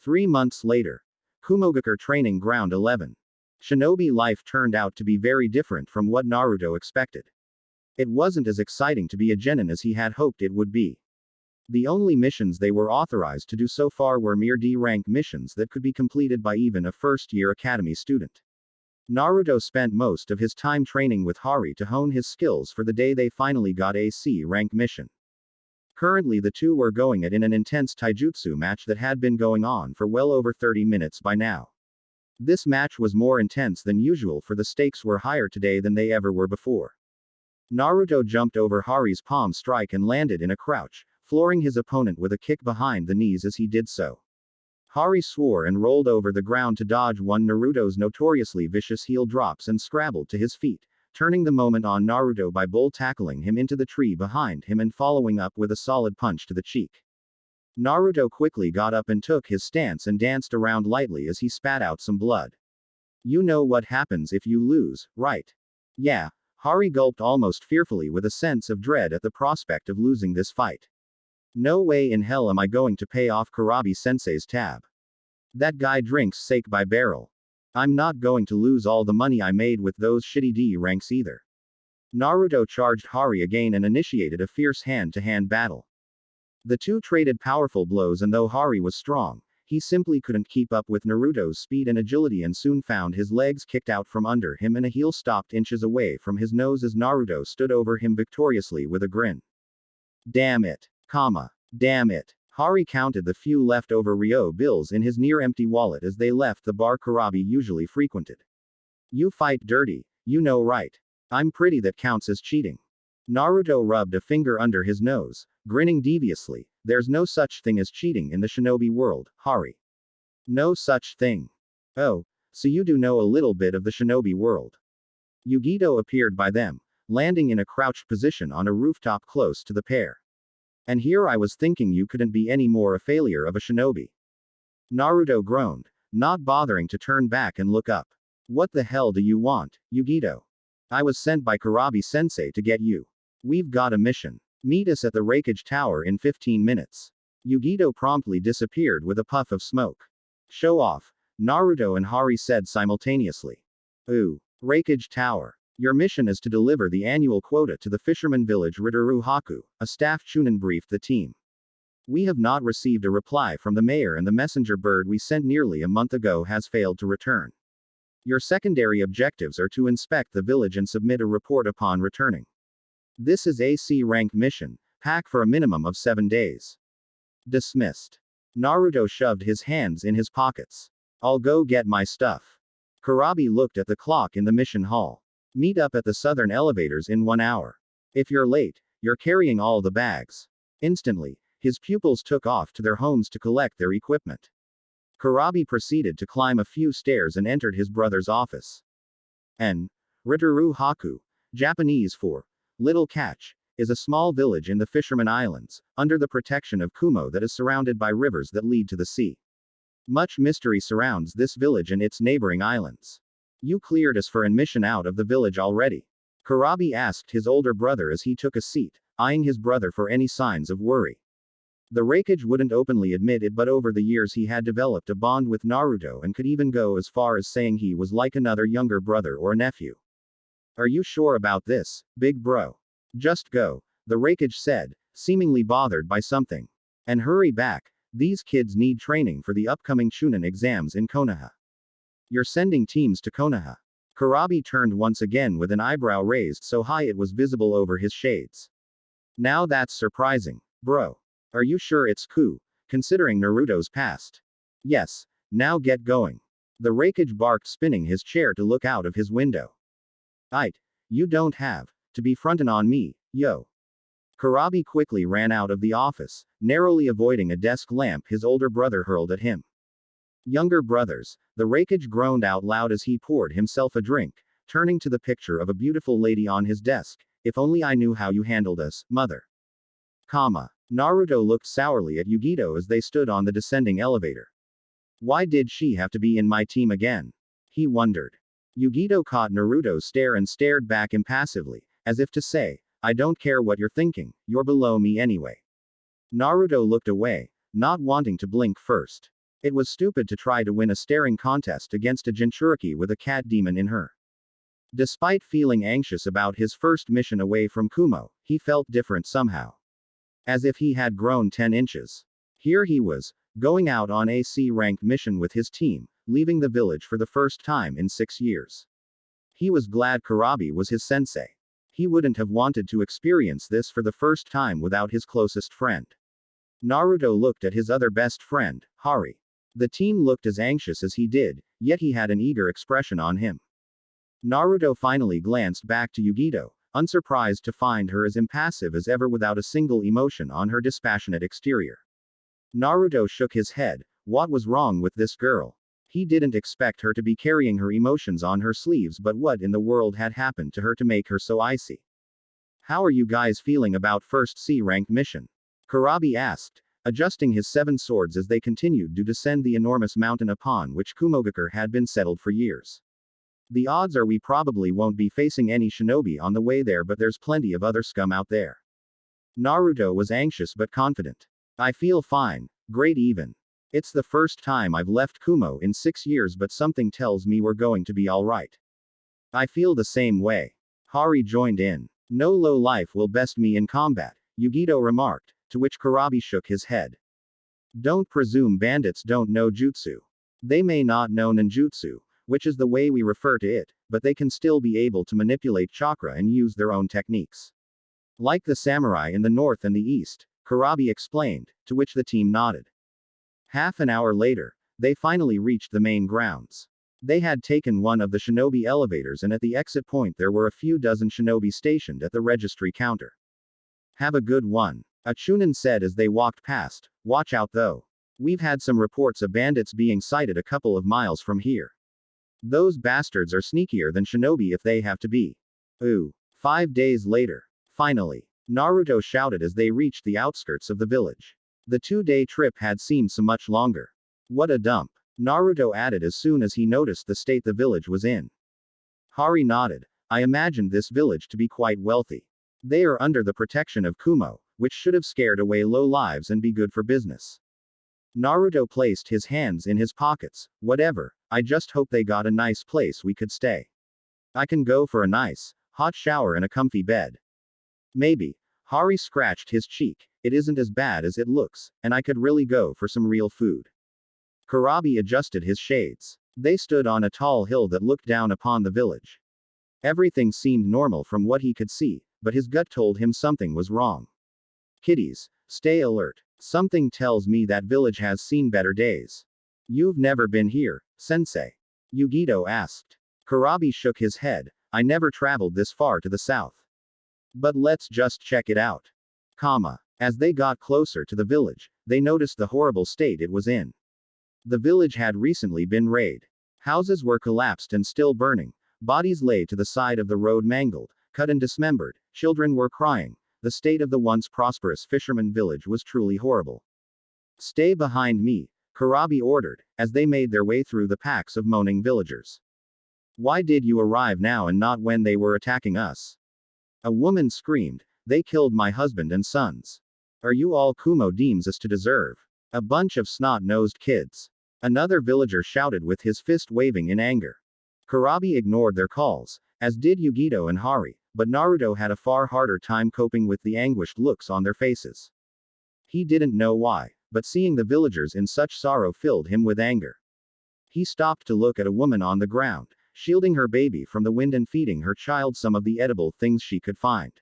3 months later. Kumogakure Training Ground 11. Shinobi life turned out to be very different from what Naruto expected. It wasn't as exciting to be a genin as he had hoped it would be. The only missions they were authorized to do so far were mere D-rank missions that could be completed by even a first-year academy student. Naruto spent most of his time training with Hari to hone his skills for the day they finally got a C-rank mission. Currently the two were going at in an intense taijutsu match that had been going on for well over 30 minutes by now. This match was more intense than usual, for the stakes were higher today than they ever were before. Naruto jumped over Hari's palm strike and landed in a crouch, flooring his opponent with a kick behind the knees as he did so. Hari swore and rolled over the ground to dodge one Naruto's notoriously vicious heel drops and scrabbled to his feet, turning the moment on Naruto by bull tackling him into the tree behind him and following up with a solid punch to the cheek. Naruto quickly got up and took his stance and danced around lightly as he spat out some blood. "You know what happens if you lose, right?" "Yeah." Hari gulped almost fearfully with a sense of dread at the prospect of losing this fight. "No way in hell am I going to pay off Kurabi-sensei's tab. That guy drinks sake by barrel. I'm not going to lose all the money I made with those shitty D ranks either." Naruto charged Hari again and initiated a fierce hand-to-hand battle. The two traded powerful blows, and though Hari was strong, he simply couldn't keep up with Naruto's speed and agility and soon found his legs kicked out from under him and a heel stopped inches away from his nose as Naruto stood over him victoriously with a grin. "Damn it. Damn it." Hari counted the few leftover Ryo bills in his near-empty wallet as they left the bar Kurabi usually frequented. "You fight dirty, you know, right? I'm pretty, that counts as cheating." Naruto rubbed a finger under his nose, grinning deviously. "There's no such thing as cheating in the shinobi world, Hari." "No such thing. Oh, so you do know a little bit of the shinobi world." Yugito appeared by them, landing in a crouched position on a rooftop close to the pair. "And here I was thinking you couldn't be any more a failure of a shinobi." Naruto groaned, not bothering to turn back and look up. What the hell do you want, Yugito? I was sent by Kurabi-sensei to get you. We've got a mission. Meet us at the Reikage Tower in 15 minutes. Yugito promptly disappeared with a puff of smoke. Show off, Naruto and Hari said simultaneously. Ooh, Reikage Tower. Your mission is to deliver the annual quota to the fisherman village Rituru Haku, a staff chunin briefed the team. We have not received a reply from the mayor and the messenger bird we sent nearly a month ago has failed to return. Your secondary objectives are to inspect the village and submit a report upon returning. This is a C-rank mission, pack for a minimum of 7 days. Dismissed. Naruto shoved his hands in his pockets. I'll go get my stuff. Kurabi looked at the clock in the mission hall. Meet up at the southern elevators in 1 hour. If you're late, you're carrying all the bags. Instantly, his pupils took off to their homes to collect their equipment. Kurabi proceeded to climb a few stairs and entered his brother's office. Rituru Haku, Japanese for Little Catch, is a small village in the Fisherman Islands, under the protection of Kumo that is surrounded by rivers that lead to the sea. Much mystery surrounds this village and its neighboring islands. You cleared us for an mission out of the village already? Kurabi asked his older brother as he took a seat, eyeing his brother for any signs of worry. The Reikage wouldn't openly admit it, but over the years he had developed a bond with Naruto and could even go as far as saying he was like another younger brother or nephew. Are you sure about this, big bro? Just go, the Reikage said, seemingly bothered by something. And hurry back, these kids need training for the upcoming Chunin exams in Konoha. You're sending teams to Konoha. Kurabi turned once again with an eyebrow raised so high it was visible over his shades. Now that's surprising, bro. Are you sure it's cool, considering Naruto's past? Yes, now get going. The Reikage barked, spinning his chair to look out of his window. You don't have to be frontin' on me, yo. Kurabi quickly ran out of the office, narrowly avoiding a desk lamp his older brother hurled at him. Younger brothers, the Reikage groaned out loud as he poured himself a drink, turning to the picture of a beautiful lady on his desk. If only I knew how you handled us, mother. Naruto looked sourly at Yugito as they stood on the descending elevator. Why did she have to be in my team again? He wondered. Yugito caught Naruto's stare and stared back impassively, as if to say, I don't care what you're thinking, you're below me anyway. Naruto looked away, not wanting to blink first. It was stupid to try to win a staring contest against a Jinchuriki with a cat demon in her. Despite feeling anxious about his first mission away from Kumo, he felt different somehow. As if he had grown 10 inches. Here he was, going out on a C-ranked mission with his team, leaving the village for the first time in 6 years. He was glad Kurabi was his sensei. He wouldn't have wanted to experience this for the first time without his closest friend. Naruto looked at his other best friend, Hari. The teen looked as anxious as he did, yet he had an eager expression on him. Naruto finally glanced back to Yugito, unsurprised to find her as impassive as ever without a single emotion on her dispassionate exterior. Naruto shook his head. What was wrong with this girl? He didn't expect her to be carrying her emotions on her sleeves, but what in the world had happened to her to make her so icy? How are you guys feeling about first C-ranked mission? Kurabi asked, adjusting his 7 swords as they continued to descend the enormous mountain upon which Kumogakure had been settled for years. The odds are we probably won't be facing any shinobi on the way there, but there's plenty of other scum out there. Naruto was anxious but confident. I feel fine, great even. It's the first time I've left Kumo in 6 years, but something tells me we're going to be alright. I feel the same way. Hari joined in. No low life will best me in combat, Yugito remarked, to which Kurabi shook his head. Don't presume bandits don't know jutsu. They may not know ninjutsu, which is the way we refer to it, but they can still be able to manipulate chakra and use their own techniques. Like the samurai in the north and the east, Kurabi explained, to which the team nodded. Half an hour later, they finally reached the main grounds. They had taken one of the shinobi elevators, and at the exit point there were a few dozen shinobi stationed at the registry counter. Have a good one, a chunin said as they walked past. Watch out though. We've had some reports of bandits being sighted a couple of miles from here. Those bastards are sneakier than shinobi if they have to be. Ooh. 5 days later. Finally. Naruto shouted as they reached the outskirts of the village. The 2-day trip had seemed so much longer. What a dump. Naruto added as soon as he noticed the state the village was in. Hari nodded. I imagined this village to be quite wealthy. They are under the protection of Kumo, which should have scared away low lives and be good for business. Naruto placed his hands in his pockets. Whatever, I just hope they got a nice place we could stay. I can go for a nice, hot shower and a comfy bed. Maybe. Hari scratched his cheek. It isn't as bad as it looks, and I could really go for some real food. Kurabi adjusted his shades. They stood on a tall hill that looked down upon the village. Everything seemed normal from what he could see, but his gut told him something was wrong. Kiddies, stay alert. Something tells me that village has seen better days. You've never been here, sensei? Yugito asked. Kurabi shook his head. I never traveled this far to the south. But let's just check it out. As they got closer to the village, they noticed the horrible state it was in. The village had recently been raided. Houses were collapsed and still burning. Bodies lay to the side of the road mangled, cut and dismembered. Children were crying. The state of the once prosperous fisherman village was truly horrible. Stay behind me, Kurabi ordered, as they made their way through the packs of moaning villagers. Why did you arrive now and not when they were attacking us? A woman screamed, they killed my husband and sons. Are you all Kumo deems us to deserve? A bunch of snot-nosed kids. Another villager shouted with his fist waving in anger. Kurabi ignored their calls, as did Yugito and Hari, but Naruto had a far harder time coping with the anguished looks on their faces. He didn't know why, but seeing the villagers in such sorrow filled him with anger. He stopped to look at a woman on the ground, shielding her baby from the wind and feeding her child some of the edible things she could find.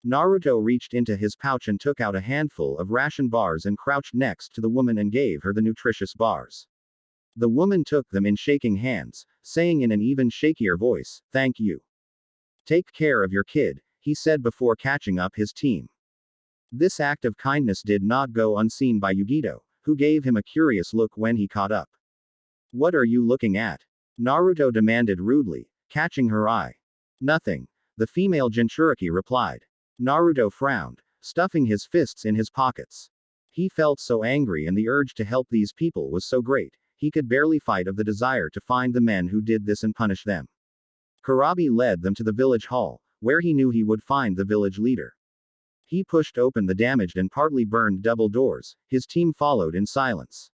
Naruto reached into his pouch and took out a handful of ration bars and crouched next to the woman and gave her the nutritious bars. The woman took them in shaking hands, saying in an even shakier voice, "Thank you. Take care of your kid," he said before catching up his team. This act of kindness did not go unseen by Yugito, who gave him a curious look when he caught up. What are you looking at? Naruto demanded rudely, catching her eye. Nothing, the female Jinchuriki replied. Naruto frowned, stuffing his fists in his pockets. He felt so angry and the urge to help these people was so great, he could barely fight of the desire to find the men who did this and punish them. Kurabi led them to the village hall, where he knew he would find the village leader. He pushed open the damaged and partly burned double doors, his team followed in silence.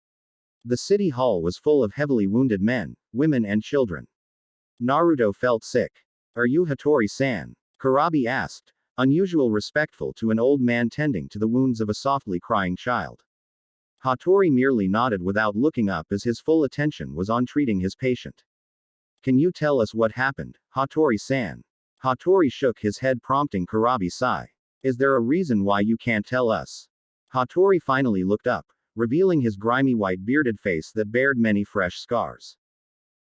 The city hall was full of heavily wounded men, women and children. Naruto felt sick. Are you Hattori-san? Kurabi asked, unusual respectful to an old man tending to the wounds of a softly crying child. Hattori merely nodded without looking up as his full attention was on treating his patient. Can you tell us what happened, Hattori-san? Hattori shook his head prompting Kurabi's sigh. Is there a reason why you can't tell us? Hattori finally looked up, revealing his grimy white bearded face that bared many fresh scars.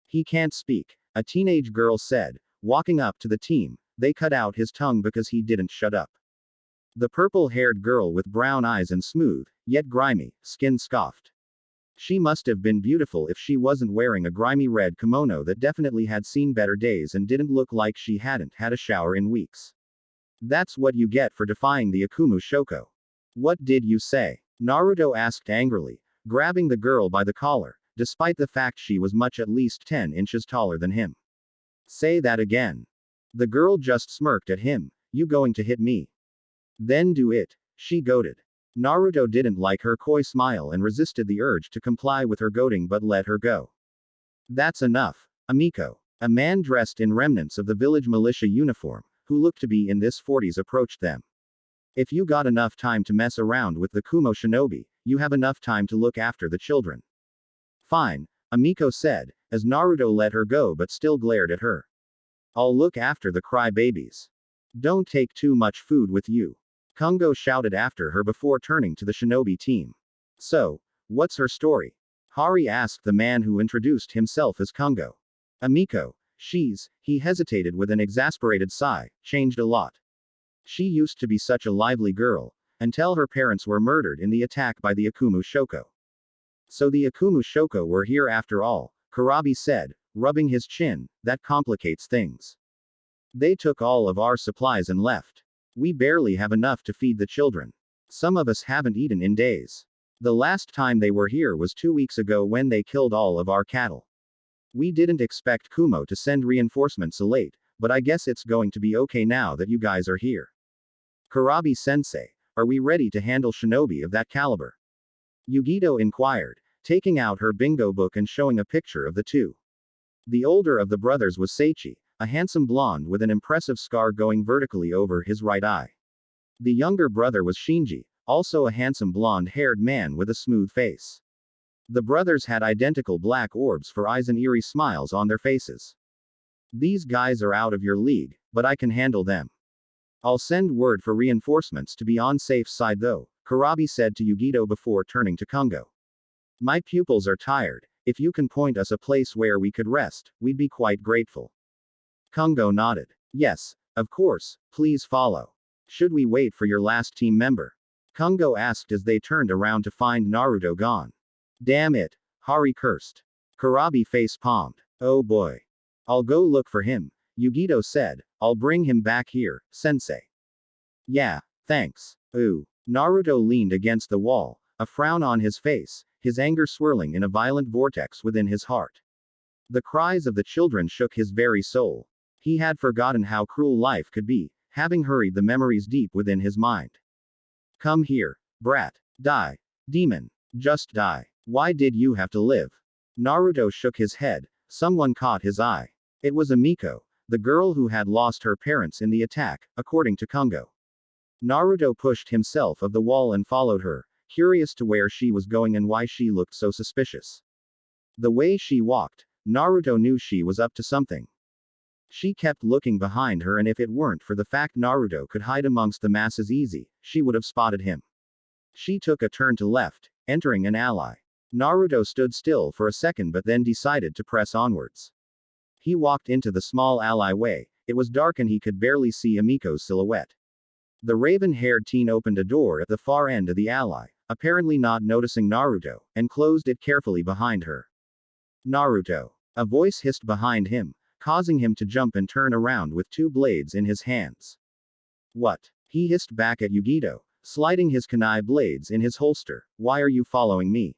He can't speak, a teenage girl said, walking up to the team. They cut out his tongue because he didn't shut up. The purple-haired girl with brown eyes and smooth, yet grimy, skin scoffed. She must have been beautiful if she wasn't wearing a grimy red kimono that definitely had seen better days and didn't look like she hadn't had a shower in weeks. That's what you get for defying the Akumu Shoko. What did you say? Naruto asked angrily, grabbing the girl by the collar, despite the fact she was much at least 10 inches taller than him. Say that again. The girl just smirked at him. You going to hit me? Then do it, she goaded. Naruto didn't like her coy smile and resisted the urge to comply with her goading but let her go. That's enough, Amiko. A man dressed in remnants of the village militia uniform, who looked to be in his 40s approached them. If you got enough time to mess around with the Kumo shinobi, you have enough time to look after the children. Fine, Amiko said, as Naruto let her go but still glared at her. I'll look after the cry-babies. Don't take too much food with you. Kungo shouted after her before turning to the shinobi team. So, what's her story? Hari asked the man who introduced himself as Kungo. Amiko, he hesitated with an exasperated sigh, changed a lot. She used to be such a lively girl, until her parents were murdered in the attack by the Akumu Shoko. So the Akumu Shoko were here after all, Kurabi said, rubbing his chin. That complicates things. They took all of our supplies and left. We barely have enough to feed the children. Some of us haven't eaten in days. The last time they were here was 2 weeks ago when they killed all of our cattle. We didn't expect Kumo to send reinforcements so late, but I guess it's going to be okay now that you guys are here. Kurabi-sensei, are we ready to handle shinobi of that caliber? Yugito inquired, taking out her bingo book and showing a picture of the two. The older of the brothers was Seichi, a handsome blonde with an impressive scar going vertically over his right eye. The younger brother was Shinji, also a handsome blonde-haired man with a smooth face. The brothers had identical black orbs for eyes and eerie smiles on their faces. These guys are out of your league, but I can handle them. I'll send word for reinforcements to be on safe side though, Kurabi said to Yugito before turning to Kungo. My pupils are tired, if you can point us a place where we could rest, we'd be quite grateful. Kungo nodded. Yes, of course, please follow. Should we wait for your last team member? Kungo asked as they turned around to find Naruto gone. Damn it, Hari cursed. Kurabi face-palmed. Oh boy. I'll go look for him, Yugito said, I'll bring him back here, sensei. Yeah, thanks. Ooh. Naruto leaned against the wall, a frown on his face, his anger swirling in a violent vortex within his heart. The cries of the children shook his very soul. He had forgotten how cruel life could be, having hurried the memories deep within his mind. Come here, brat. Die. Demon. Just die. Why did you have to live? Naruto shook his head. Someone caught his eye. It was Amiko, the girl who had lost her parents in the attack, according to Kungo. Naruto pushed himself of the wall and followed her, curious to where she was going and why she looked so suspicious. The way she walked, Naruto knew she was up to something. She kept looking behind her, and if it weren't for the fact Naruto could hide amongst the masses easy, she would have spotted him. She took a turn to left, entering an alley. Naruto stood still for a second but then decided to press onwards. He walked into the small alleyway. It was dark and he could barely see Amiko's silhouette. The raven-haired teen opened a door at the far end of the alley, apparently not noticing Naruto, and closed it carefully behind her. Naruto. A voice hissed behind him, causing him to jump and turn around with two blades in his hands. What? He hissed back at Yugito, sliding his kunai blades in his holster. Why are you following me?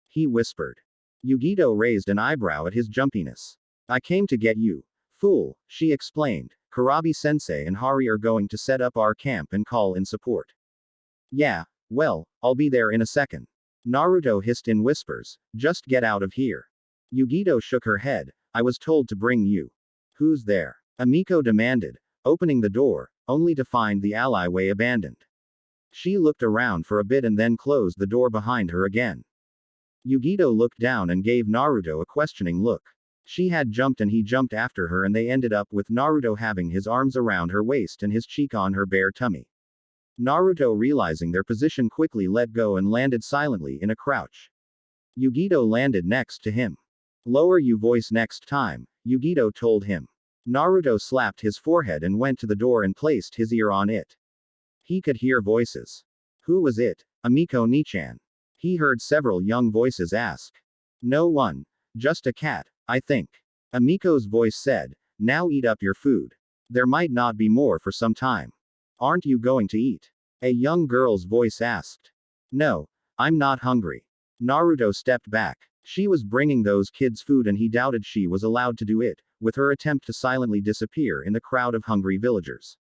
He whispered. Yugito raised an eyebrow at his jumpiness. I came to get you. Fool, she explained. Kurabi-sensei and Hari are going to set up our camp and call in support. Yeah, well, I'll be there in a second. Naruto hissed in whispers, just get out of here. Yugito shook her head. I was told to bring you. Who's there? Amiko demanded, opening the door, only to find the alleyway abandoned. She looked around for a bit and then closed the door behind her again. Yugito looked down and gave Naruto a questioning look. She had jumped and he jumped after her, and they ended up with Naruto having his arms around her waist and his cheek on her bare tummy. Naruto, realizing their position, quickly let go and landed silently in a crouch. Yugito landed next to him. Lower your voice next time, Yugito told him. Naruto slapped his forehead and went to the door and placed his ear on it. He could hear voices. Who was it? Amiko Nichan. He heard several young voices ask. No one. Just a cat, I think. Amiko's voice said, now eat up your food. There might not be more for some time. Aren't you going to eat? A young girl's voice asked. No, I'm not hungry. Naruto stepped back. She was bringing those kids food and he doubted she was allowed to do it, with her attempt to silently disappear in the crowd of hungry villagers.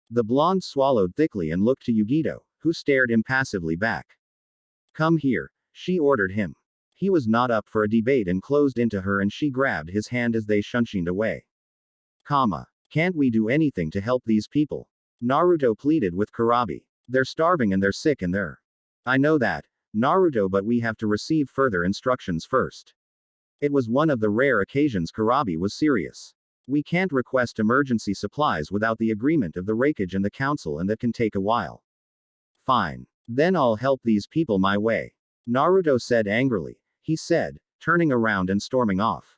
The blonde swallowed thickly and looked to Yugito, who stared impassively back. Come here, she ordered him. He was not up for a debate and closed into her, and she grabbed his hand as they shunshined away. Can't we do anything to help these people? Naruto pleaded with Kurabi. They're starving and they're sick and they're. I know that, Naruto, but we have to receive further instructions first. It was one of the rare occasions Kurabi was serious. We can't request emergency supplies without the agreement of the Raikage and the council, and that can take a while. Fine. Then I'll help these people my way. Naruto said angrily. He said, turning around and storming off.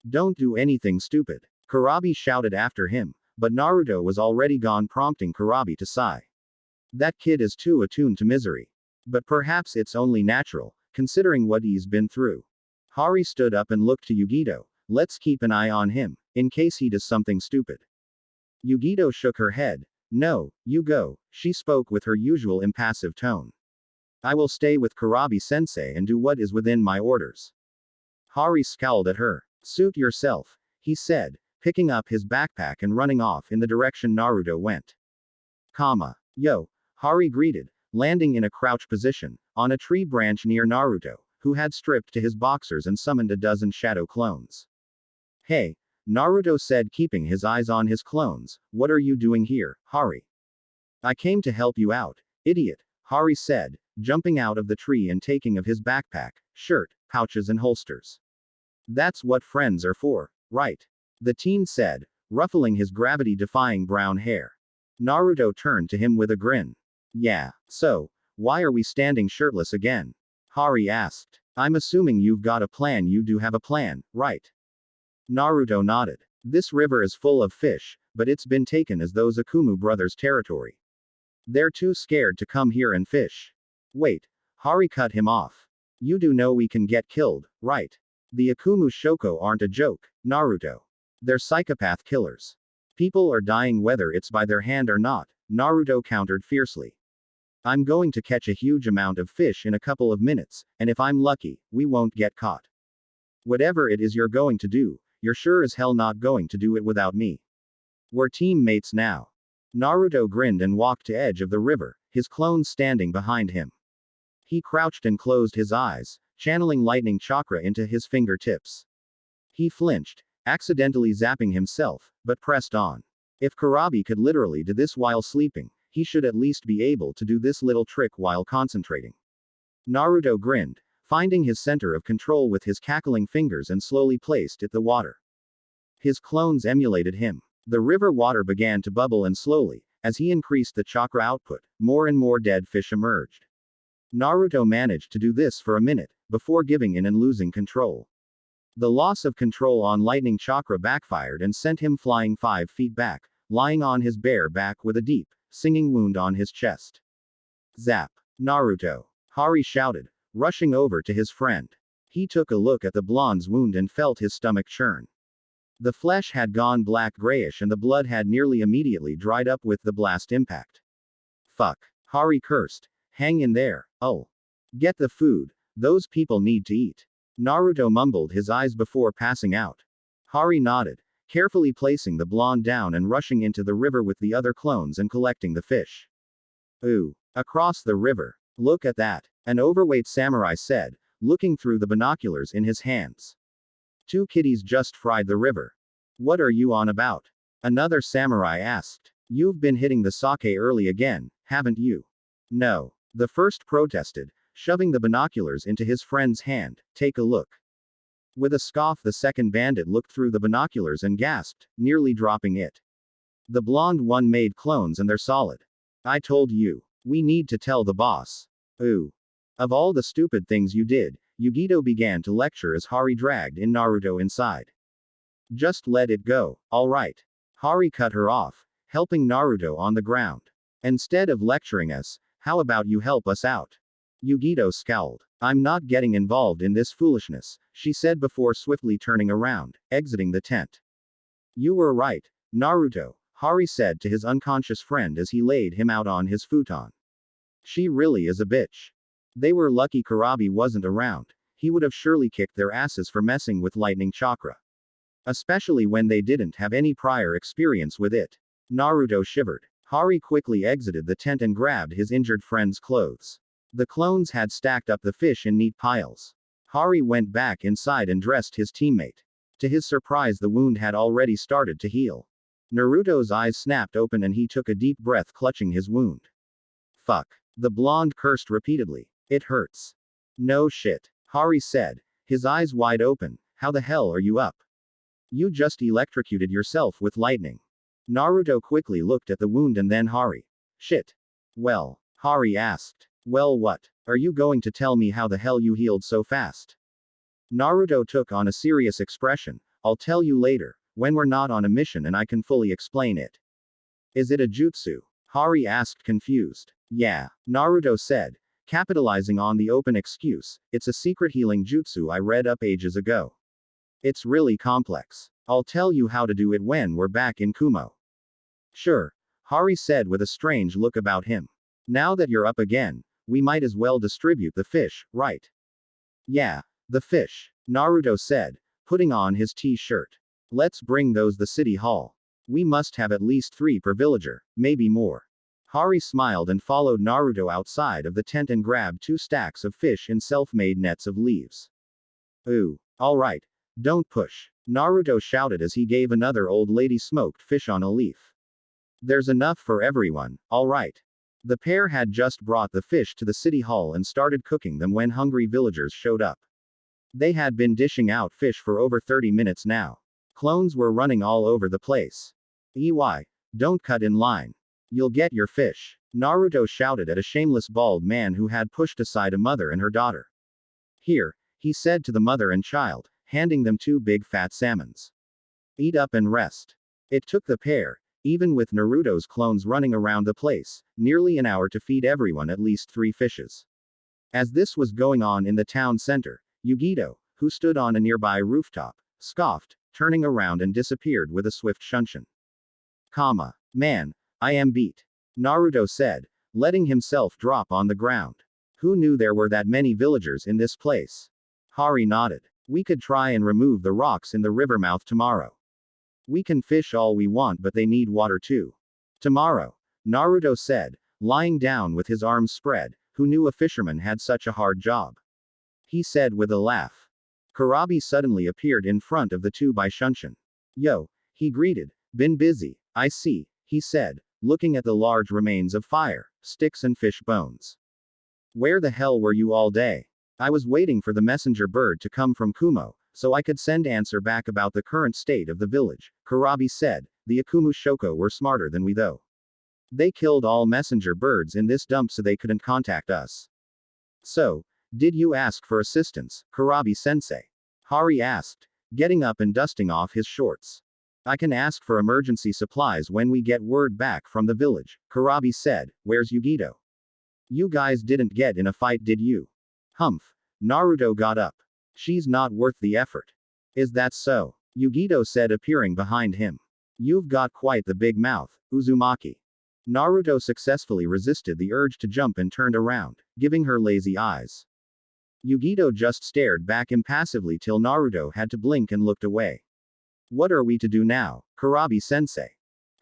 Don't do anything stupid. Kurabi shouted after him, but Naruto was already gone, prompting Kurabi to sigh. That kid is too attuned to misery. But perhaps it's only natural, considering what he's been through. Hari stood up and looked to Yugito. Let's keep an eye on him, in case he does something stupid. Yugito shook her head. No, you go, she spoke with her usual impassive tone. I will stay with Kurabi-sensei and do what is within my orders. Hari scowled at her. Suit yourself, he said, picking up his backpack and running off in the direction Naruto went. Yo, Hari greeted, landing in a crouch position, on a tree branch near Naruto, who had stripped to his boxers and summoned a dozen shadow clones. Hey, Naruto said, keeping his eyes on his clones, what are you doing here, Hari? I came to help you out, idiot, Hari said, jumping out of the tree and taking of his backpack, shirt, pouches and holsters. That's what friends are for, right? The teen said, ruffling his gravity-defying brown hair. Naruto turned to him with a grin. Yeah, so, why are we standing shirtless again? Hari asked. I'm assuming you've got a plan. You do have a plan, right? Naruto nodded. This river is full of fish, but it's been taken as those Akumu brothers' territory. They're too scared to come here and fish. Wait, Hari cut him off. You do know we can get killed, right? The Akumu Shoko aren't a joke, Naruto. They're psychopath killers. People are dying whether it's by their hand or not, Naruto countered fiercely. I'm going to catch a huge amount of fish in a couple of minutes, and if I'm lucky, we won't get caught. Whatever it is you're going to do, you're sure as hell not going to do it without me. We're teammates now. Naruto grinned and walked to edge of the river, his clones standing behind him. He crouched and closed his eyes, channeling lightning chakra into his fingertips. He flinched, accidentally zapping himself, but pressed on. If Kurabi could literally do this while sleeping, he should at least be able to do this little trick while concentrating. Naruto grinned, finding his center of control with his cackling fingers and slowly placed it the water. His clones emulated him. The river water began to bubble and slowly, as he increased the chakra output, more and more dead fish emerged. Naruto managed to do this for a minute, before giving in and losing control. The loss of control on lightning chakra backfired and sent him flying 5 feet back, lying on his bare back with a deep, singing wound on his chest. Zap! Naruto! Hari shouted, rushing over to his friend. He took a look at the blonde's wound and felt his stomach churn. The flesh had gone black-grayish and the blood had nearly immediately dried up with the blast impact. Fuck! Hari cursed. Hang in there, oh. Get the food, those people need to eat. Naruto mumbled his eyes before passing out. Hari nodded, carefully placing the blonde down and rushing into the river with the other clones and collecting the fish. Ooh. Across the river. Look at that, an overweight samurai said, looking through the binoculars in his hands. 2 kitties just fried the river. What are you on about? Another samurai asked. You've been hitting the sake early again, haven't you? No. The first protested, shoving the binoculars into his friend's hand. Take a look. With a scoff, the second bandit looked through the binoculars and gasped, nearly dropping it. The blonde one made clones and they're solid. I told you. We need to tell the boss. Ooh. Of all the stupid things you did, Yugito began to lecture as Hari dragged in Naruto inside. Just let it go, alright. Hari cut her off, helping Naruto on the ground. Instead of lecturing us, how about you help us out? Yugito scowled. I'm not getting involved in this foolishness, she said before swiftly turning around, exiting the tent. You were right, Naruto, Hari said to his unconscious friend as he laid him out on his futon. She really is a bitch. They were lucky Kurabi wasn't around. He would have surely kicked their asses for messing with lightning chakra. Especially when they didn't have any prior experience with it. Naruto shivered. Hari quickly exited the tent and grabbed his injured friend's clothes. The clones had stacked up the fish in neat piles. Hari went back inside and dressed his teammate. To his surprise, the wound had already started to heal. Naruto's eyes snapped open and he took a deep breath, clutching his wound. Fuck. The blonde cursed repeatedly. It hurts. No shit, Hari said, his eyes wide open. How the hell are you up? You just electrocuted yourself with lightning. Naruto quickly looked at the wound and then Hari. Shit. Well, Hari asked. Well, what? Are you going to tell me how the hell you healed so fast? Naruto took on a serious expression. I'll tell you later, when we're not on a mission and I can fully explain it. Is it a jutsu? Hari asked, confused. Yeah, Naruto said, capitalizing on the open excuse. It's a secret healing jutsu I read up ages ago. It's really complex. I'll tell you how to do it when we're back in Kumo. Sure, Hari said with a strange look about him. Now that you're up again, We might as well distribute the fish, right? Yeah. The fish, Naruto said, putting on his t-shirt. Let's bring those the city hall. We must have at least 3 per villager, maybe more. Hari smiled and followed Naruto outside of the tent and grabbed 2 stacks of fish in self-made nets of leaves. Ooh. Alright. Don't push. Naruto shouted as he gave another old lady smoked fish on a leaf. There's enough for everyone, alright. The pair had just brought the fish to the city hall and started cooking them when hungry villagers showed up. They had been dishing out fish for over 30 minutes now. Clones were running all over the place. EY. Don't cut in line. You'll get your fish. Naruto shouted at a shameless bald man who had pushed aside a mother and her daughter. Here, he said to the mother and child, handing them 2 big fat salmons. Eat up and rest. It took the pair, even with Naruto's clones running around the place, nearly an hour to feed everyone at least 3 fishes. As this was going on in the town center, Yugito, who stood on a nearby rooftop, scoffed, turning around and disappeared with a swift shunshin. Man, I am beat. Naruto said, letting himself drop on the ground. Who knew there were that many villagers in this place? Hari nodded. We could try and remove the rocks in the river mouth tomorrow. We can fish all we want, but they need water too. Tomorrow, Naruto said, lying down with his arms spread. Who knew a fisherman had such a hard job? He said with a laugh. Kurabi suddenly appeared in front of the 2 by Shunshin. Yo, he greeted. Been busy, I see, he said, looking at the large remains of fire, sticks and fish bones. Where the hell were you all day? I was waiting for the messenger bird to come from Kumo, so I could send answer back about the current state of the village, Kurabi said. The Akumu Shoko were smarter than we though. They killed all messenger birds in this dump so they couldn't contact us. So, did you ask for assistance, Kurabi-sensei? Hari asked, getting up and dusting off his shorts. I can ask for emergency supplies when we get word back from the village, Kurabi said. Where's Yugito? You guys didn't get in a fight, did you? Humph. Naruto got up. She's not worth the effort. Is that so? Yugito said, appearing behind him. You've got quite the big mouth, Uzumaki. Naruto successfully resisted the urge to jump and turned around, giving her lazy eyes. Yugito just stared back impassively till Naruto had to blink and looked away. What are we to do now, Kurabi-sensei?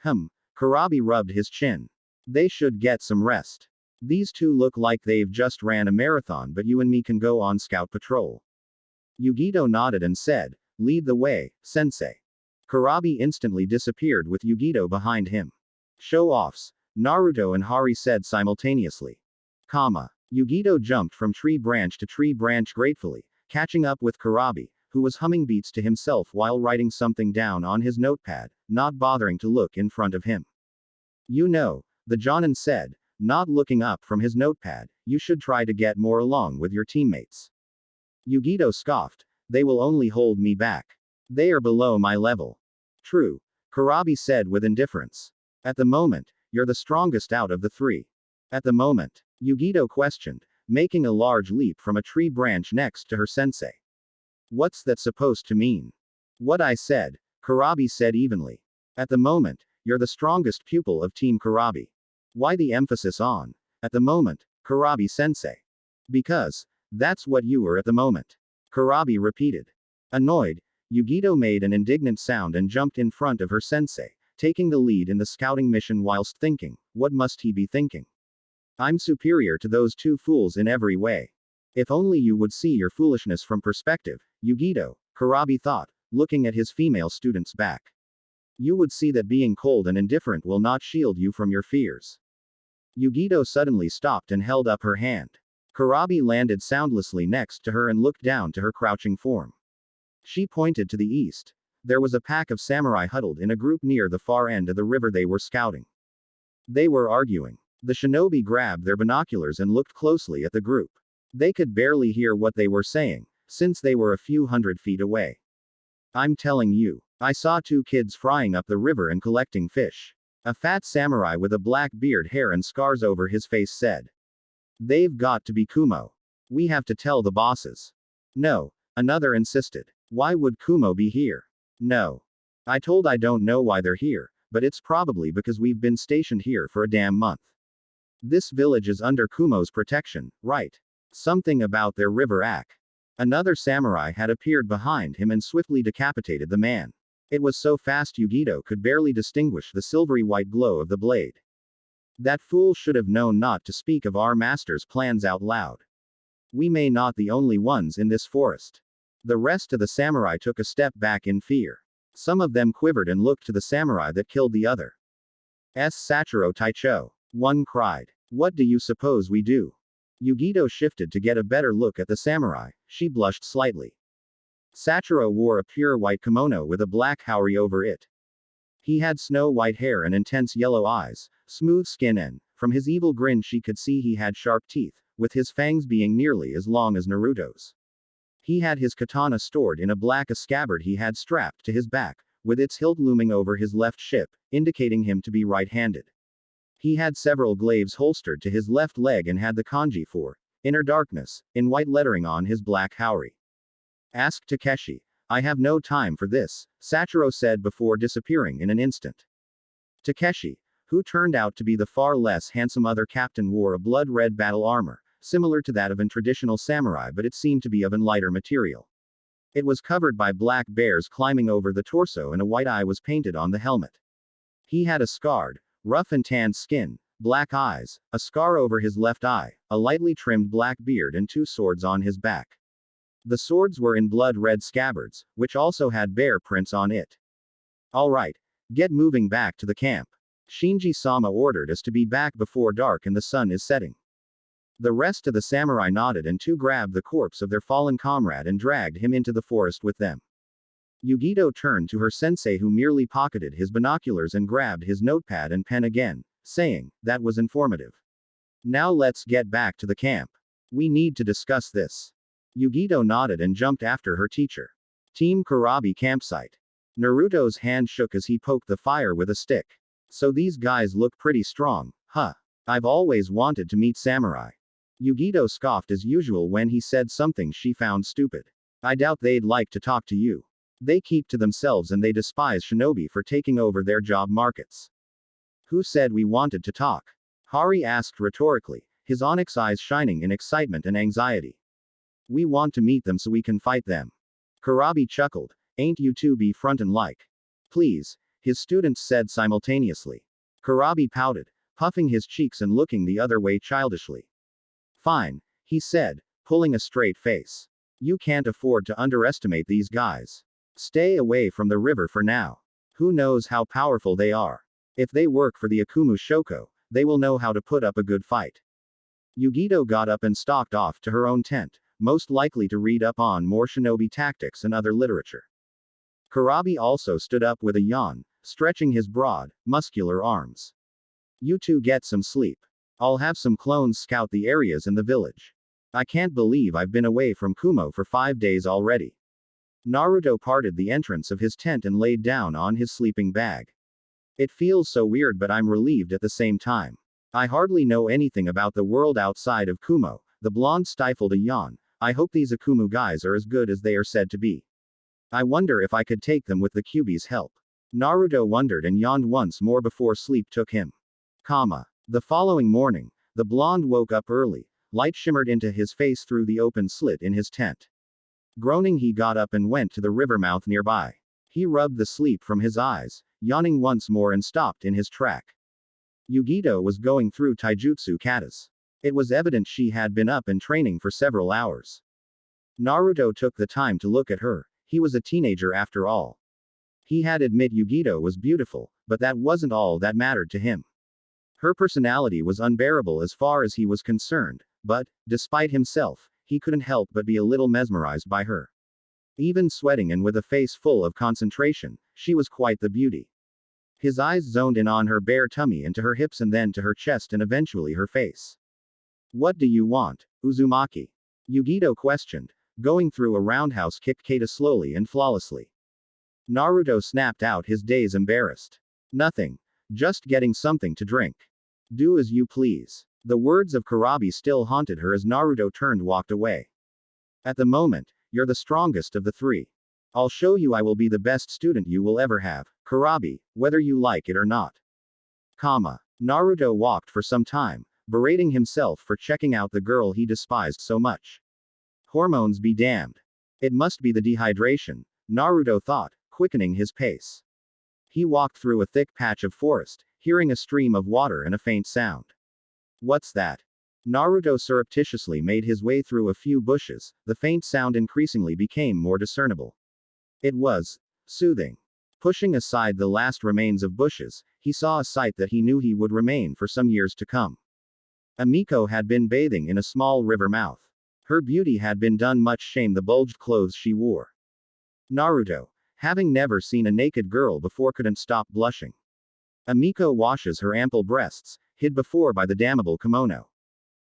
Kurabi rubbed his chin. They should get some rest. These 2 look like they've just ran a marathon, but you and me can go on scout patrol. Yugito nodded and said, lead the way, sensei. Kurabi instantly disappeared with Yugito behind him. Show-offs, Naruto and Hari said simultaneously. Yugito jumped from tree branch to tree branch gratefully, catching up with Kurabi, who was humming beats to himself while writing something down on his notepad, not bothering to look in front of him. You know, the Jonin said, not looking up from his notepad, you should try to get more along with your teammates. Yugito scoffed, they will only hold me back. They are below my level. True, Kurabi said with indifference. At the moment, you're the strongest out of the 3. At the moment, Yugito questioned, making a large leap from a tree branch next to her sensei. What's that supposed to mean? What I said, Kurabi said evenly. At the moment, you're the strongest pupil of Team Kurabi. Why the emphasis on at the moment, Kurabi-sensei? Because that's what you were at the moment. Kurabi repeated. Annoyed, Yugito made an indignant sound and jumped in front of her sensei, taking the lead in the scouting mission whilst thinking, what must he be thinking? I'm superior to those 2 fools in every way. If only you would see your foolishness from perspective, Yugito, Kurabi thought, looking at his female student's back. You would see that being cold and indifferent will not shield you from your fears. Yugito suddenly stopped and held up her hand. Kurabi landed soundlessly next to her and looked down to her crouching form. She pointed to the east. There was a pack of samurai huddled in a group near the far end of the river they were scouting. They were arguing. The shinobi grabbed their binoculars and looked closely at the group. They could barely hear what they were saying, since they were a few hundred feet away. I'm telling you, I saw 2 kids frying up the river and collecting fish. A fat samurai with a black beard, hair and scars over his face said. They've got to be Kumo. We have to tell the bosses. No, another insisted. Why would Kumo be here? No. I don't know why they're here, but it's probably because we've been stationed here for a damn month. This village is under Kumo's protection, right? Something about their river Ak. Another samurai had appeared behind him and swiftly decapitated the man. It was so fast Yugito could barely distinguish the silvery white glow of the blade. That fool should have known not to speak of our master's plans out loud. We may not be the only ones in this forest. The rest of the samurai took a step back in fear. Some of them quivered and looked to the samurai that killed the other. Sachiro Taicho. One cried. What do you suppose we do? Yugito shifted to get a better look at the samurai. She blushed slightly. Sachiro wore a pure white kimono with a black haori over it. He had snow white hair and intense yellow eyes, smooth skin and, from his evil grin she could see he had sharp teeth, with his fangs being nearly as long as Naruto's. He had his katana stored in a black scabbard he had strapped to his back, with its hilt looming over his left hip, indicating him to be right-handed. He had several glaives holstered to his left leg and had the kanji for inner darkness in white lettering on his black haori. Ask Takeshi. I have no time for this, Sachiro said before disappearing in an instant. Takeshi, who turned out to be the far less handsome other captain, wore a blood-red battle armor, similar to that of a traditional samurai, but it seemed to be of a lighter material. It was covered by black bears climbing over the torso and a white eye was painted on the helmet. He had a scarred, rough and tanned skin, black eyes, a scar over his left eye, a lightly trimmed black beard and 2 swords on his back. The swords were in blood-red scabbards, which also had bear prints on it. All right, get moving back to the camp. Shinji-sama ordered us to be back before dark and the sun is setting. The rest of the samurai nodded and 2 grabbed the corpse of their fallen comrade and dragged him into the forest with them. Yugito turned to her sensei, who merely pocketed his binoculars and grabbed his notepad and pen again, saying, that was informative. Now let's get back to the camp. We need to discuss this. Yugito nodded and jumped after her teacher. Team Kurabi campsite. Naruto's hand shook as he poked the fire with a stick. So these guys look pretty strong, huh? I've always wanted to meet samurai. Yugito scoffed as usual when he said something she found stupid. I doubt they'd like to talk to you. They keep to themselves and they despise shinobi for taking over their job markets. Who said we wanted to talk? Hari asked rhetorically, his onyx eyes shining in excitement and anxiety. We want to meet them so we can fight them. Kurabi chuckled. Ain't you two be frontin' like? Please, his students said simultaneously. Kurabi pouted, puffing his cheeks and looking the other way childishly. Fine, he said, pulling a straight face. You can't afford to underestimate these guys. Stay away from the river for now. Who knows how powerful they are? If they work for the Akumu Shoko, they will know how to put up a good fight. Yugito got up and stalked off to her own tent, most likely to read up on more shinobi tactics and other literature. Kurabi also stood up with a yawn, stretching his broad, muscular arms. You two get some sleep. I'll have some clones scout the areas in the village. I can't believe I've been away from Kumo for 5 days already. Naruto parted the entrance of his tent and laid down on his sleeping bag. It feels so weird, but I'm relieved at the same time. I hardly know anything about the world outside of Kumo. The blonde stifled a yawn. I hope these Akumu guys are as good as they are said to be. I wonder if I could take them with the Kyuubi's help. Naruto wondered and yawned once more before sleep took him. The following morning, the blonde woke up early. Light shimmered into his face through the open slit in his tent. Groaning, he got up and went to the river mouth nearby. He rubbed the sleep from his eyes, yawning once more and stopped in his track. Yugito was going through taijutsu katas. It was evident she had been up and training for several hours. Naruto took the time to look at her. He was a teenager after all. He had admit Yugito was beautiful, but that wasn't all that mattered to him. Her personality was unbearable as far as he was concerned, but, despite himself, he couldn't help but be a little mesmerized by her. Even sweating and with a face full of concentration, she was quite the beauty. His eyes zoned in on her bare tummy and to her hips and then to her chest and eventually her face. What do you want, Uzumaki? Yugito questioned, going through a roundhouse kick kata slowly and flawlessly. Naruto snapped out his days embarrassed. Nothing. Just getting something to drink. Do as you please. The words of Kurabi still haunted her as Naruto turned walked away. At the moment, you're the strongest of the 3. I'll show you I will be the best student you will ever have, Kurabi, whether you like it or not. Naruto walked for some time, berating himself for checking out the girl he despised so much. Hormones be damned. It must be the dehydration, Naruto thought, quickening his pace. He walked through a thick patch of forest, hearing a stream of water and a faint sound. What's that? Naruto surreptitiously made his way through a few bushes, the faint sound increasingly became more discernible. It was soothing. Pushing aside the last remains of bushes, he saw a sight that he knew he would remain for some years to come. Amiko had been bathing in a small river mouth. Her beauty had been done much shame the bulged clothes she wore. Naruto, having never seen a naked girl before, couldn't stop blushing. Amiko washes her ample breasts, hid before by the damnable kimono.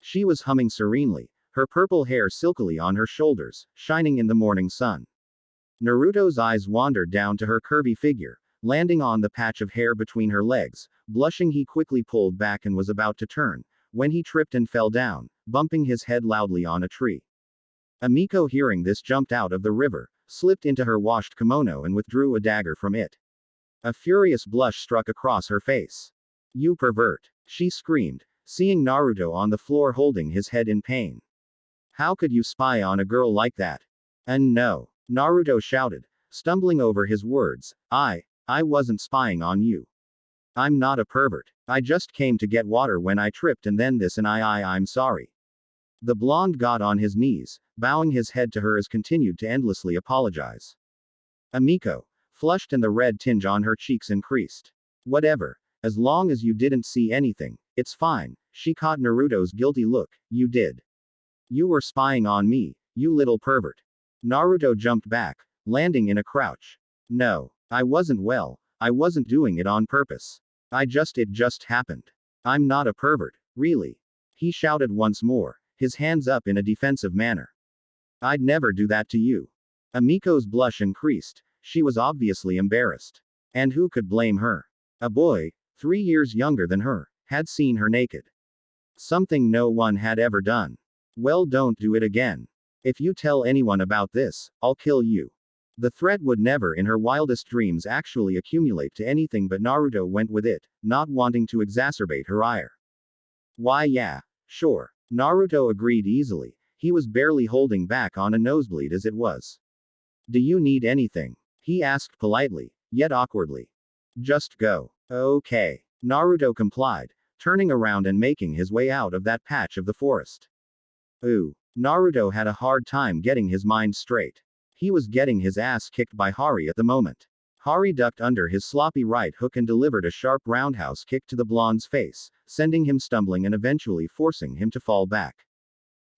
She was humming serenely, her purple hair silkily on her shoulders, shining in the morning sun. Naruto's eyes wandered down to her curvy figure, landing on the patch of hair between her legs. Blushing, he quickly pulled back and was about to turn, when he tripped and fell down, bumping his head loudly on a tree. Amiko, hearing this, jumped out of the river, slipped into her washed kimono and withdrew a dagger from it. A furious blush struck across her face. "You pervert!" she screamed, seeing Naruto on the floor holding his head in pain. "How could you spy on a girl like that?" "And no," Naruto shouted, stumbling over his words, I wasn't spying on you. I'm not a pervert. I just came to get water when I tripped and then this and I'm sorry." The blonde got on his knees, bowing his head to her as continued to endlessly apologize. Amiko, flushed and the red tinge on her cheeks increased. "Whatever. As long as you didn't see anything, it's fine." She caught Naruto's guilty look. "You did. You were spying on me, you little pervert." Naruto jumped back, landing in a crouch. "No, I wasn't. I wasn't doing it on purpose. It just happened. I'm not a pervert, really." He shouted once more, his hands up in a defensive manner. "I'd never do that to you." Amiko's blush increased, she was obviously embarrassed. And who could blame her? A boy, 3 years younger than her, had seen her naked. Something no one had ever done. "Well, don't do it again. If you tell anyone about this, I'll kill you." The threat would never in her wildest dreams actually accumulate to anything, but Naruto went with it, not wanting to exacerbate her ire. "Why, yeah, sure." Naruto agreed easily, he was barely holding back on a nosebleed as it was. "Do you need anything?" he asked politely, yet awkwardly. "Just go." "Okay." Naruto complied, turning around and making his way out of that patch of the forest. Ooh. Naruto had a hard time getting his mind straight. He was getting his ass kicked by Hari at the moment. Hari ducked under his sloppy right hook and delivered a sharp roundhouse kick to the blonde's face, sending him stumbling and eventually forcing him to fall back.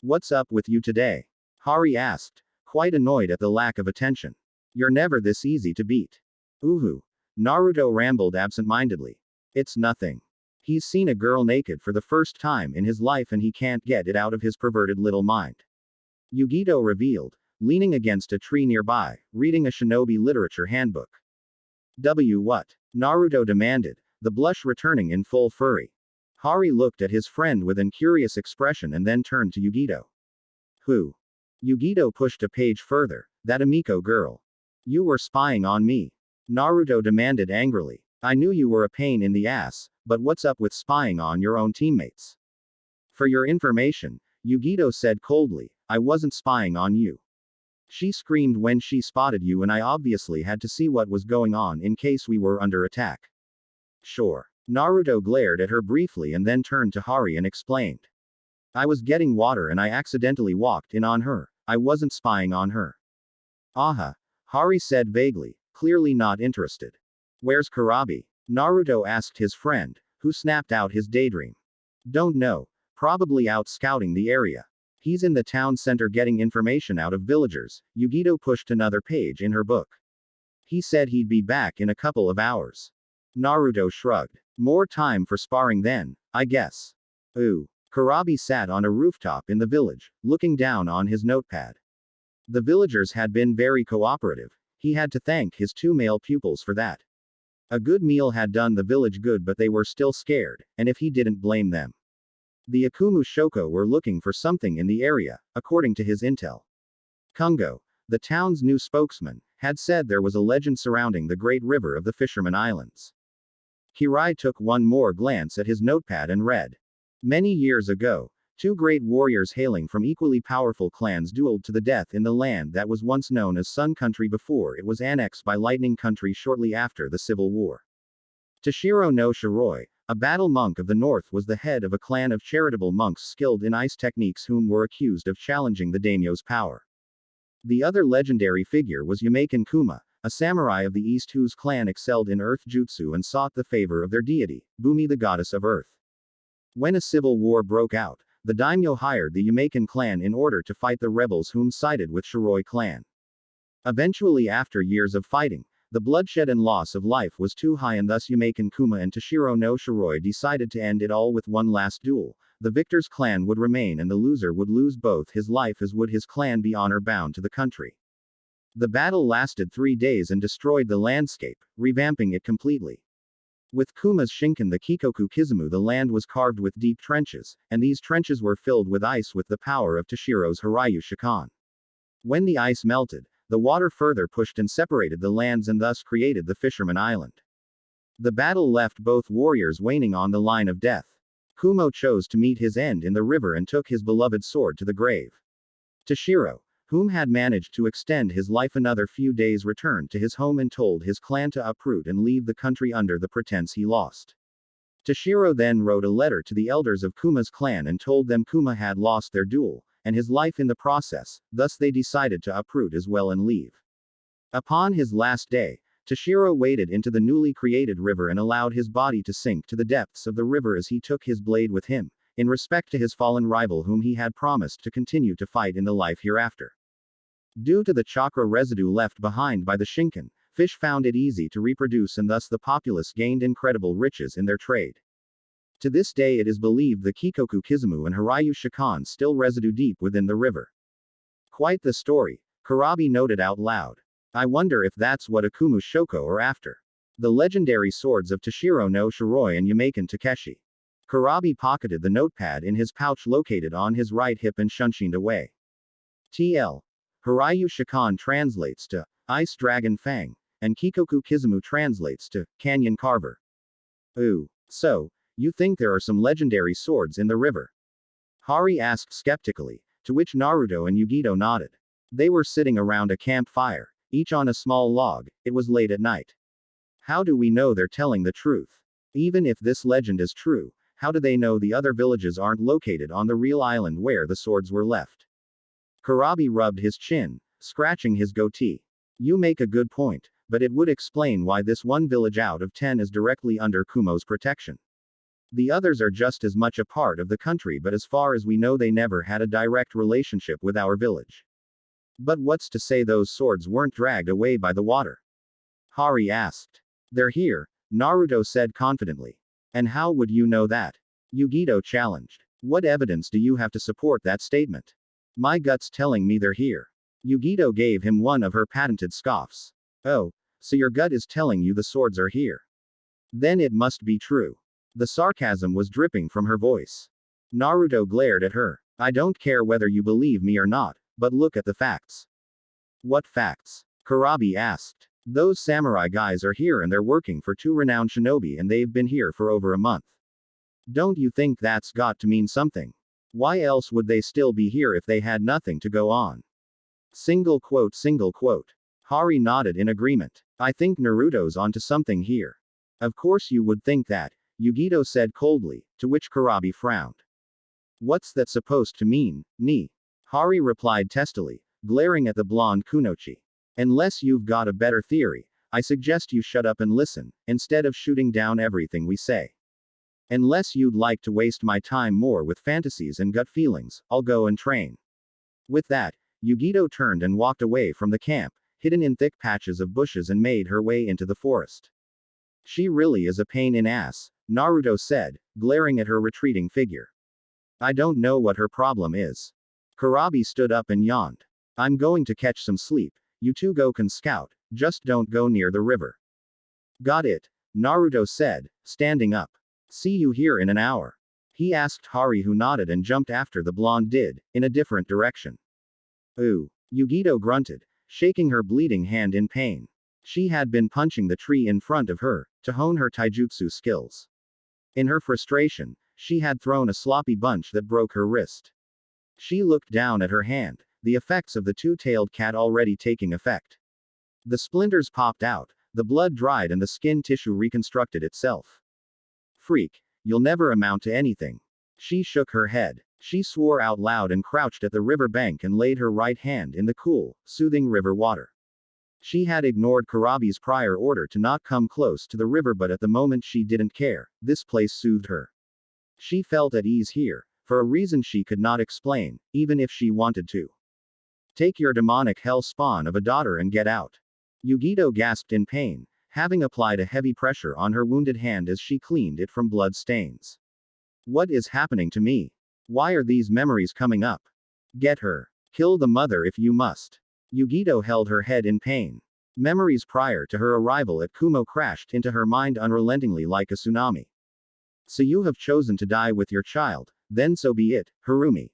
"What's up with you today?" Hari asked, quite annoyed at the lack of attention. "You're never this easy to beat." "Uhu." Naruto rambled absent-mindedly. "It's nothing. He's seen a girl naked for the first time in his life and he can't get it out of his perverted little mind." Yugito revealed, leaning against a tree nearby, reading a shinobi literature handbook. What?" Naruto demanded, the blush returning in full fury. Hari looked at his friend with an curious expression and then turned to Yugito. "Who?" Yugito pushed a page further. "That Amiko girl. You were spying on me." Naruto demanded angrily. "I knew you were a pain in the ass, but what's up with spying on your own teammates?" "For your information," Yugito said coldly, "I wasn't spying on you. She screamed when she spotted you and I obviously had to see what was going on in case we were under attack." "Sure." Naruto glared at her briefly and then turned to Hari and explained. "I was getting water and I accidentally walked in on her. I wasn't spying on her." "Aha." Hari said vaguely, clearly not interested. "Where's Kurabi?" Naruto asked his friend, who snapped out his daydream. "Don't know. Probably out scouting the area. He's in the town center getting information out of villagers." Yugito pushed another page in her book. "He said he'd be back in a couple of hours." Naruto shrugged. "More time for sparring then, I guess." Ooh. Kurabi sat on a rooftop in the village, looking down on his notepad. The villagers had been very cooperative. He had to thank his 2 male pupils for that. A good meal had done the village good, but they were still scared, and if he didn't blame them. The Akumu Shoko were looking for something in the area, according to his intel. Kungo, the town's new spokesman, had said there was a legend surrounding the Great River of the Fisherman Islands. Kirai took one more glance at his notepad and read. Many years ago, two great warriors hailing from equally powerful clans dueled to the death in the land that was once known as Sun Country before it was annexed by Lightning Country shortly after the Civil War. Toshiro no Shiroi, a battle monk of the north, was the head of a clan of charitable monks skilled in ice techniques whom were accused of challenging the daimyo's power. The other legendary figure was Yamaken Kuma, a samurai of the east whose clan excelled in earth jutsu and sought the favor of their deity, Bumi the goddess of earth. When a civil war broke out, the daimyo hired the Yamaken clan in order to fight the rebels whom sided with Shiroi clan. Eventually, after years of fighting, the bloodshed and loss of life was too high, and thus Yamaken Kuma and Toshiro no Shiroi decided to end it all with one last duel. The victor's clan would remain and the loser would lose both his life, as would his clan be honor bound to the country. The battle lasted 3 days and destroyed the landscape, revamping it completely. With Kuma's Shinken the Kikoku Kizumu, the land was carved with deep trenches, and these trenches were filled with ice with the power of Toshiro's Hiryu Shikan. When the ice melted, the water further pushed and separated the lands and thus created the Fisherman Island. The battle left both warriors waning on the line of death. Kumo chose to meet his end in the river and took his beloved sword to the grave. Toshiro, whom had managed to extend his life another few days, returned to his home and told his clan to uproot and leave the country under the pretense he lost. Toshiro then wrote a letter to the elders of Kuma's clan and told them Kuma had lost their duel, and his life in the process, thus they decided to uproot as well and leave. Upon his last day, Toshiro waded into the newly created river and allowed his body to sink to the depths of the river as he took his blade with him, in respect to his fallen rival whom he had promised to continue to fight in the life hereafter. Due to the chakra residue left behind by the Shinken, fish found it easy to reproduce, and thus the populace gained incredible riches in their trade. To this day it is believed the Kikoku Kizumu and Hiryu Shikan still residue deep within the river. Quite the story, Kurabi noted out loud. I wonder if that's what Akumu Shoko are after. The legendary swords of Toshiro no Shiroi and Yamaken Takeshi. Kurabi pocketed the notepad in his pouch located on his right hip and shunshined away. TL. Hiryu Shikan translates to Ice Dragon Fang, and Kikoku Kizumu translates to Canyon Carver. Ooh, so, you think there are some legendary swords in the river? Hari asked skeptically, to which Naruto and Yugito nodded. They were sitting around a campfire, each on a small log. It was late at night. How do we know they're telling the truth? Even if this legend is true, how do they know the other villages aren't located on the real island where the swords were left? Kurabi rubbed his chin, scratching his goatee. You make a good point, but it would explain why this one village out of 10 is directly under Kumo's protection. The others are just as much a part of the country, but as far as we know they never had a direct relationship with our village. But what's to say those swords weren't dragged away by the water? Hari asked. They're here, Naruto said confidently. And how would you know that? Yugito challenged. What evidence do you have to support that statement? My gut's telling me they're here. Yugito gave him one of her patented scoffs. Oh, so your gut is telling you the swords are here. Then it must be true. The sarcasm was dripping from her voice. Naruto glared at her. I don't care whether you believe me or not, but look at the facts. What facts? Kurabi asked. Those samurai guys are here and they're working for 2 renowned shinobi and they've been here for over a month. Don't you think that's got to mean something? Why else would they still be here if they had nothing to go on? Single quote. Hari nodded in agreement. I think Naruto's onto something here. Of course you would think that, Yugito said coldly, to which Kurabi frowned. What's that supposed to mean, ni? Hari replied testily, glaring at the blonde Kunoichi. Unless you've got a better theory, I suggest you shut up and listen, instead of shooting down everything we say. Unless you'd like to waste my time more with fantasies and gut feelings, I'll go and train. With that, Yugito turned and walked away from the camp, hidden in thick patches of bushes, and made her way into the forest. She really is a pain in ass, Naruto said, glaring at her retreating figure. I don't know what her problem is. Kurabi stood up and yawned. I'm going to catch some sleep, you two go can scout, just don't go near the river. Got it, Naruto said, standing up. See you here in an hour. He asked Hari, who nodded and jumped after the blonde did, in a different direction. Ooh, Yugito grunted, shaking her bleeding hand in pain. She had been punching the tree in front of her, to hone her taijutsu skills. In her frustration, she had thrown a sloppy bunch that broke her wrist. She looked down at her hand, the effects of the two-tailed cat already taking effect. The splinters popped out, the blood dried and the skin tissue reconstructed itself. Freak, you'll never amount to anything. She shook her head. She swore out loud and crouched at the river bank and laid her right hand in the cool, soothing river water. She had ignored Kurabi's prior order to not come close to the river, but at the moment she didn't care. This place soothed her. She felt at ease here, for a reason she could not explain, even if she wanted to. Take your demonic hell spawn of a daughter and get out. Yugito gasped in pain, having applied a heavy pressure on her wounded hand as she cleaned it from blood stains. What is happening to me? Why are these memories coming up? Get her. Kill the mother if you must. Yugito held her head in pain. Memories prior to her arrival at Kumo crashed into her mind unrelentingly like a tsunami. So you have chosen to die with your child, then so be it, Harumi.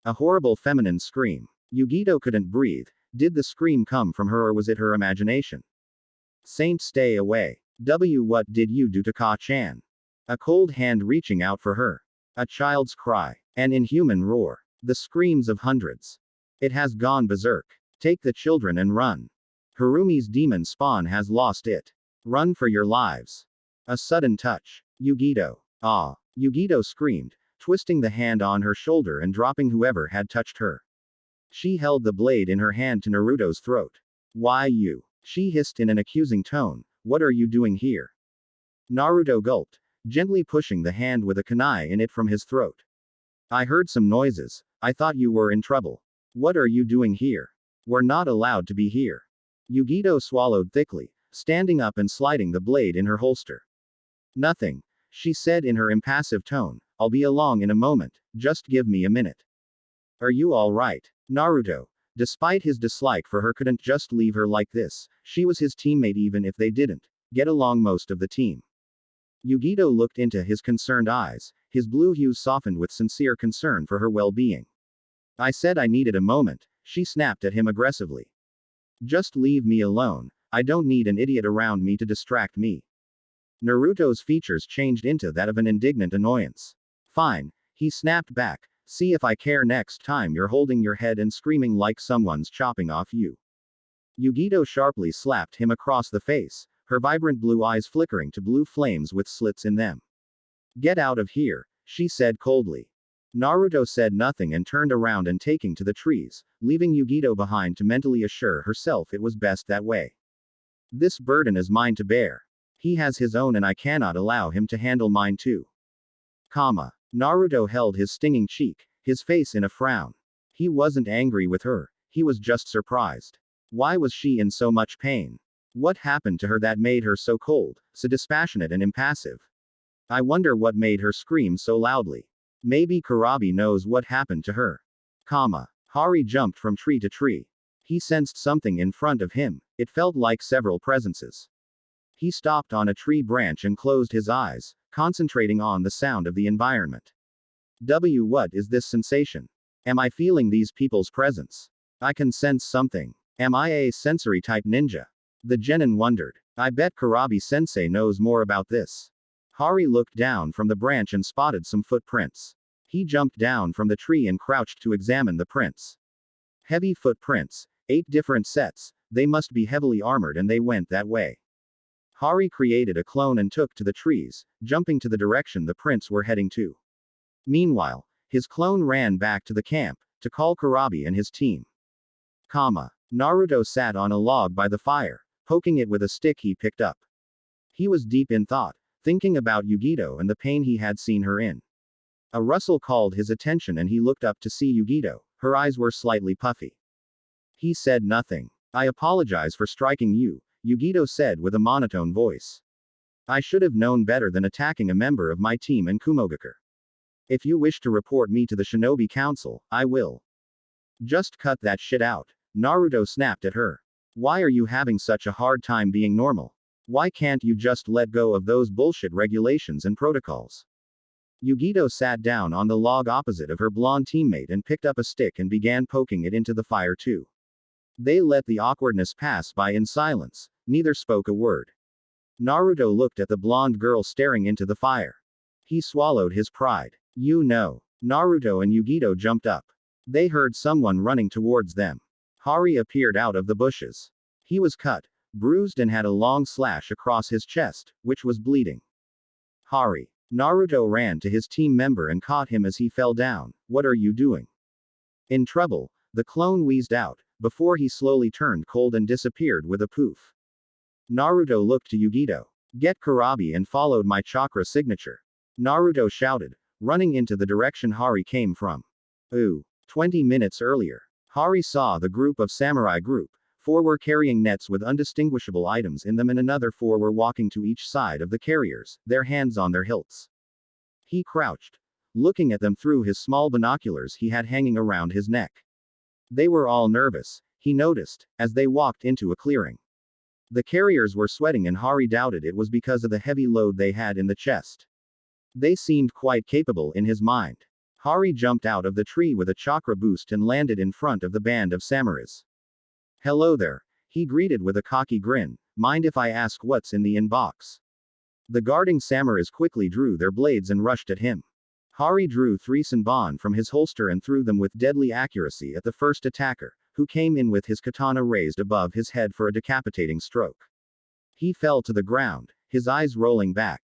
A horrible feminine scream. Yugito couldn't breathe. Did the scream come from her or was it her imagination? Saint, stay away. What did you do to Ka-chan? A cold hand reaching out for her. A child's cry. An inhuman roar. The screams of hundreds. It has gone berserk. Take the children and run. Harumi's demon spawn has lost it. Run for your lives. A sudden touch. Yugito. Ah. Yugito screamed, twisting the hand on her shoulder and dropping whoever had touched her. She held the blade in her hand to Naruto's throat. Why you? She hissed in an accusing tone. What are you doing here? Naruto gulped, gently pushing the hand with a kunai in it from his throat. I heard some noises. I thought you were in trouble. What are you doing here? We're not allowed to be here. Yugito swallowed thickly, standing up and sliding the blade in her holster. Nothing, she said in her impassive tone. I'll be along in a moment, just give me a minute. Are you all right? Naruto, despite his dislike for her, couldn't just leave her like this. She was his teammate even if they didn't get along most of the team. Yugito looked into his concerned eyes, his blue hues softened with sincere concern for her well-being. I said I needed a moment, she snapped at him aggressively. Just leave me alone, I don't need an idiot around me to distract me. Naruto's features changed into that of an indignant annoyance. Fine, he snapped back, see if I care next time you're holding your head and screaming like someone's chopping off you. Yugito sharply slapped him across the face, her vibrant blue eyes flickering to blue flames with slits in them. Get out of here, she said coldly. Naruto said nothing and turned around and taking to the trees, leaving Yugito behind to mentally assure herself it was best that way. This burden is mine to bear. He has his own and I cannot allow him to handle mine too. Naruto held his stinging cheek, his face in a frown. He wasn't angry with her, he was just surprised. Why was she in so much pain? What happened to her that made her so cold, so dispassionate and impassive? I wonder what made her scream so loudly. Maybe Kurabi knows what happened to her. Hari jumped from tree to tree. He sensed something in front of him, it felt like several presences. He stopped on a tree branch and closed his eyes, concentrating on the sound of the environment. What is this sensation? Am I feeling these people's presence? I can sense something. Am I a sensory type ninja? The genin wondered. I bet Kurabi-sensei knows more about this. Hari looked down from the branch and spotted some footprints. He jumped down from the tree and crouched to examine the prints. Heavy footprints, 8 different sets, they must be heavily armored and they went that way. Hari created a clone and took to the trees, jumping to the direction the prints were heading to. Meanwhile, his clone ran back to the camp, to call Kurabi and his team. Naruto sat on a log by the fire, poking it with a stick he picked up. He was deep in thought, thinking about Yugito and the pain he had seen her in. A rustle called his attention and he looked up to see Yugito, her eyes were slightly puffy. He said nothing. I apologize for striking you, Yugito said with a monotone voice. I should have known better than attacking a member of my team and Kumogakure. If you wish to report me to the Shinobi Council, I will. Just cut that shit out, Naruto snapped at her. Why are you having such a hard time being normal? Why can't you just let go of those bullshit regulations and protocols? Yugito sat down on the log opposite of her blonde teammate and picked up a stick and began poking it into the fire too. They let the awkwardness pass by in silence, neither spoke a word. Naruto looked at the blonde girl staring into the fire. He swallowed his pride. You know. Naruto and Yugito jumped up. They heard someone running towards them. Hari appeared out of the bushes. He was cut, bruised and had a long slash across his chest, which was bleeding. Hari. Naruto ran to his team member and caught him as he fell down. What are you doing? In trouble, the clone wheezed out, before he slowly turned cold and disappeared with a poof. Naruto looked to Yugito. Get Kurabi and followed my chakra signature. Naruto shouted, running into the direction Hari came from. 20 minutes earlier. Hari saw the group of samurai group. 4 were carrying nets with undistinguishable items in them and another 4 were walking to each side of the carriers, their hands on their hilts. He crouched, looking at them through his small binoculars he had hanging around his neck. They were all nervous, he noticed, as they walked into a clearing. The carriers were sweating and Hari doubted it was because of the heavy load they had in the chest. They seemed quite capable in his mind. Hari jumped out of the tree with a chakra boost and landed in front of the band of samurais. Hello there, he greeted with a cocky grin. Mind if I ask what's in the inbox? The guarding samurais quickly drew their blades and rushed at him. Hari drew 3 senbon from his holster and threw them with deadly accuracy at the first attacker, who came in with his katana raised above his head for a decapitating stroke. He fell to the ground, his eyes rolling back.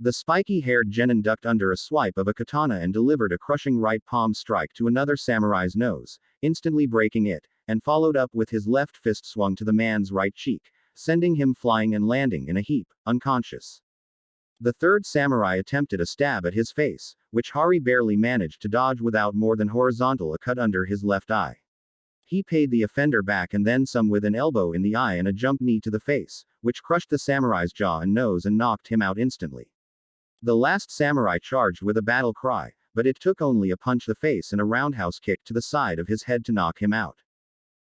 The spiky-haired genin ducked under a swipe of a katana and delivered a crushing right palm strike to another samurai's nose, instantly breaking it, and followed up with his left fist swung to the man's right cheek, sending him flying and landing in a heap, unconscious. The third samurai attempted a stab at his face, which Hari barely managed to dodge without more than horizontal a cut under his left eye. He paid the offender back and then some with an elbow in the eye and a jump knee to the face, which crushed the samurai's jaw and nose and knocked him out instantly. The last samurai charged with a battle cry, but it took only a punch to the face and a roundhouse kick to the side of his head to knock him out.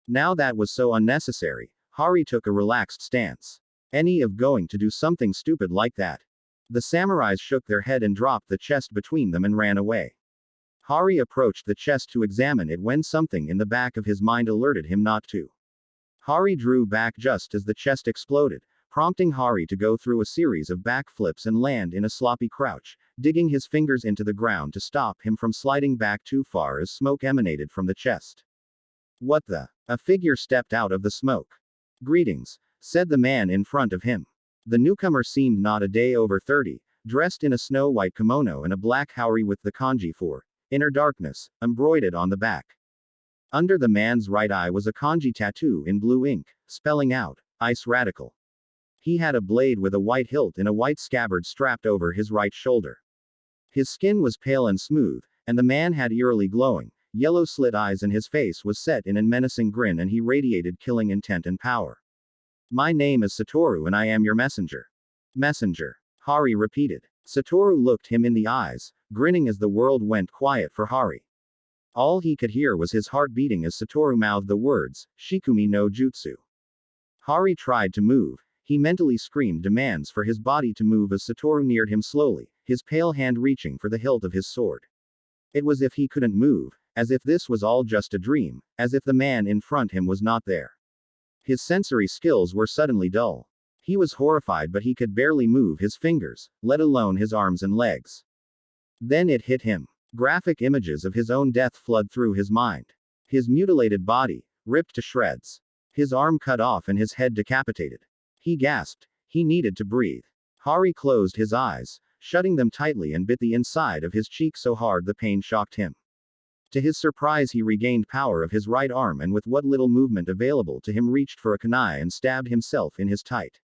Now that was so unnecessary, Hari took a relaxed stance. Any of going to do something stupid like that. The samurais shook their head and dropped the chest between them and ran away. Hari approached the chest to examine it when something in the back of his mind alerted him not to. Hari drew back just as the chest exploded, prompting Hari to go through a series of backflips and land in a sloppy crouch, digging his fingers into the ground to stop him from sliding back too far as smoke emanated from the chest. What the? A figure stepped out of the smoke. Greetings, said the man in front of him. The newcomer seemed not a day over 30, dressed in a snow-white kimono and a black haori with the kanji for inner darkness embroidered on the back. Under the man's right eye was a kanji tattoo in blue ink, spelling out, Ice Radical. He had a blade with a white hilt in a white scabbard strapped over his right shoulder. His skin was pale and smooth, and the man had eerily glowing, yellow slit eyes and his face was set in a menacing grin and he radiated killing intent and power. My name is Satoru and I am your messenger. Messenger. Hari repeated. Satoru looked him in the eyes, grinning as the world went quiet for Hari. All he could hear was his heart beating as Satoru mouthed the words, Shikumi no Jutsu. Hari tried to move. He mentally screamed demands for his body to move as Satoru neared him slowly, his pale hand reaching for the hilt of his sword. It was as if he couldn't move, as if this was all just a dream, as if the man in front him was not there. His sensory skills were suddenly dull. He was horrified but he could barely move his fingers, let alone his arms and legs. Then it hit him. Graphic images of his own death flooded through his mind. His mutilated body, ripped to shreds. His arm cut off and his head decapitated. He gasped. He needed to breathe. Hari closed his eyes, shutting them tightly and bit the inside of his cheek so hard the pain shocked him. To his surprise he regained power of his right arm and with what little movement available to him reached for a kunai and stabbed himself in his tight.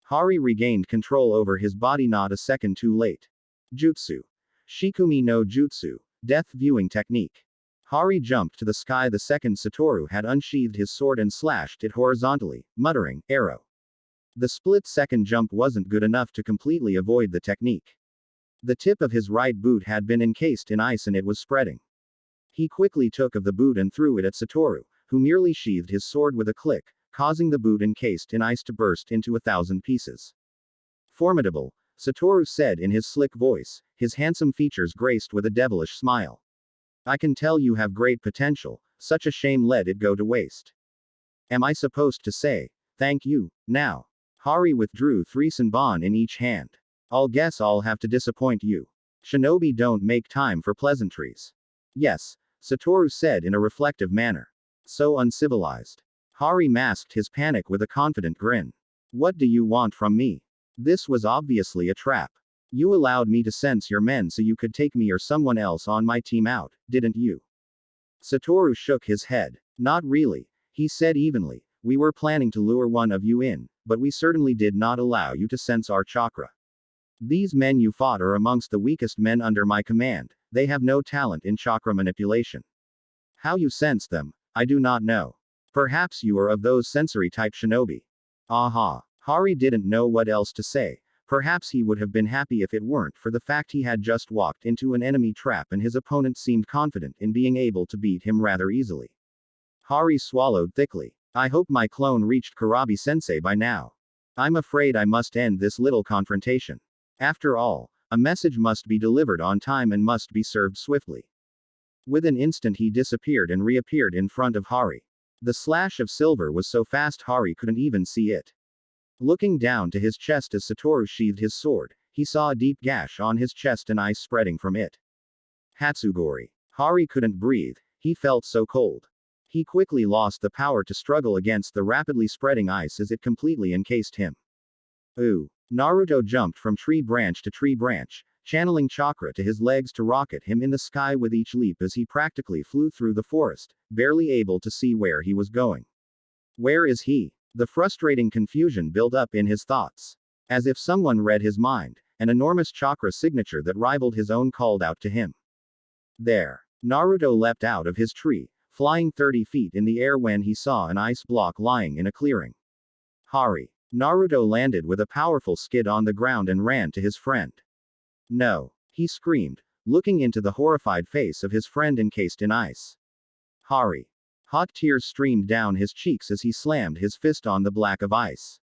Hari regained control over his body not a second too late. Jutsu. Shikumi no Jutsu, death viewing technique. Hari jumped to the sky the second Satoru had unsheathed his sword and slashed it horizontally, muttering, arrow. The split-second jump wasn't good enough to completely avoid the technique. The tip of his right boot had been encased in ice and it was spreading. He quickly took of the boot and threw it at Satoru, who merely sheathed his sword with a click, causing the boot encased in ice to burst into 1,000 pieces. Formidable, Satoru said in his slick voice, his handsome features graced with a devilish smile. I can tell you have great potential, such a shame let it go to waste. Am I supposed to say, thank you, now? Hari withdrew 3 senbon in each hand. I'll guess I'll have to disappoint you. Shinobi don't make time for pleasantries. Yes, Satoru said in a reflective manner. So uncivilized. Hari masked his panic with a confident grin. What do you want from me? This was obviously a trap. You allowed me to sense your men so you could take me or someone else on my team out, didn't you? Satoru shook his head. Not really, he said evenly. We were planning to lure one of you in, but we certainly did not allow you to sense our chakra. These men you fought are amongst the weakest men under my command, they have no talent in chakra manipulation. How you sense them, I do not know. Perhaps you are of those sensory type shinobi. Aha. Hari didn't know what else to say. Perhaps he would have been happy if it weren't for the fact he had just walked into an enemy trap and his opponent seemed confident in being able to beat him rather easily. Hari swallowed thickly. I hope my clone reached Kurabi-sensei by now. I'm afraid I must end this little confrontation. After all, a message must be delivered on time and must be served swiftly. With an instant he disappeared and reappeared in front of Hari. The slash of silver was so fast Hari couldn't even see it. Looking down to his chest as Satoru sheathed his sword, he saw a deep gash on his chest and ice spreading from it. Hatsugori. Hari couldn't breathe, he felt so cold. He quickly lost the power to struggle against the rapidly spreading ice as it completely encased him. Ooh. Naruto jumped from tree branch to tree branch, channeling chakra to his legs to rocket him in the sky with each leap as he practically flew through the forest, barely able to see where he was going. Where is he? The frustrating confusion built up in his thoughts. As if someone read his mind, an enormous chakra signature that rivaled his own called out to him. There. Naruto leapt out of his tree, flying 30 feet in the air when he saw an ice block lying in a clearing. Hari. Naruto landed with a powerful skid on the ground and ran to his friend. No. He screamed, looking into the horrified face of his friend encased in ice. Hari. Hot tears streamed down his cheeks as he slammed his fist on the block of ice.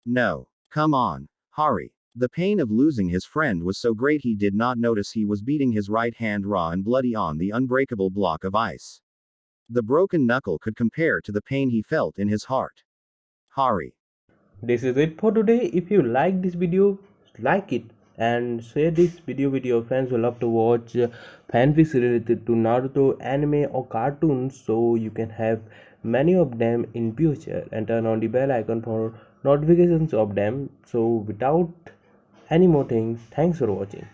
No. Come on, Hari. The pain of losing his friend was so great he did not notice he was beating his right hand raw and bloody on the unbreakable block of ice. The broken knuckle could compare to the pain he felt in his heart. Hari. This is it for today. If you like this video, like it and share this video with your friends who love to watch fanfics related to Naruto, anime or cartoons, so you can have many of them in future, and turn on the bell icon for notifications of them. So without any more things, thanks for watching.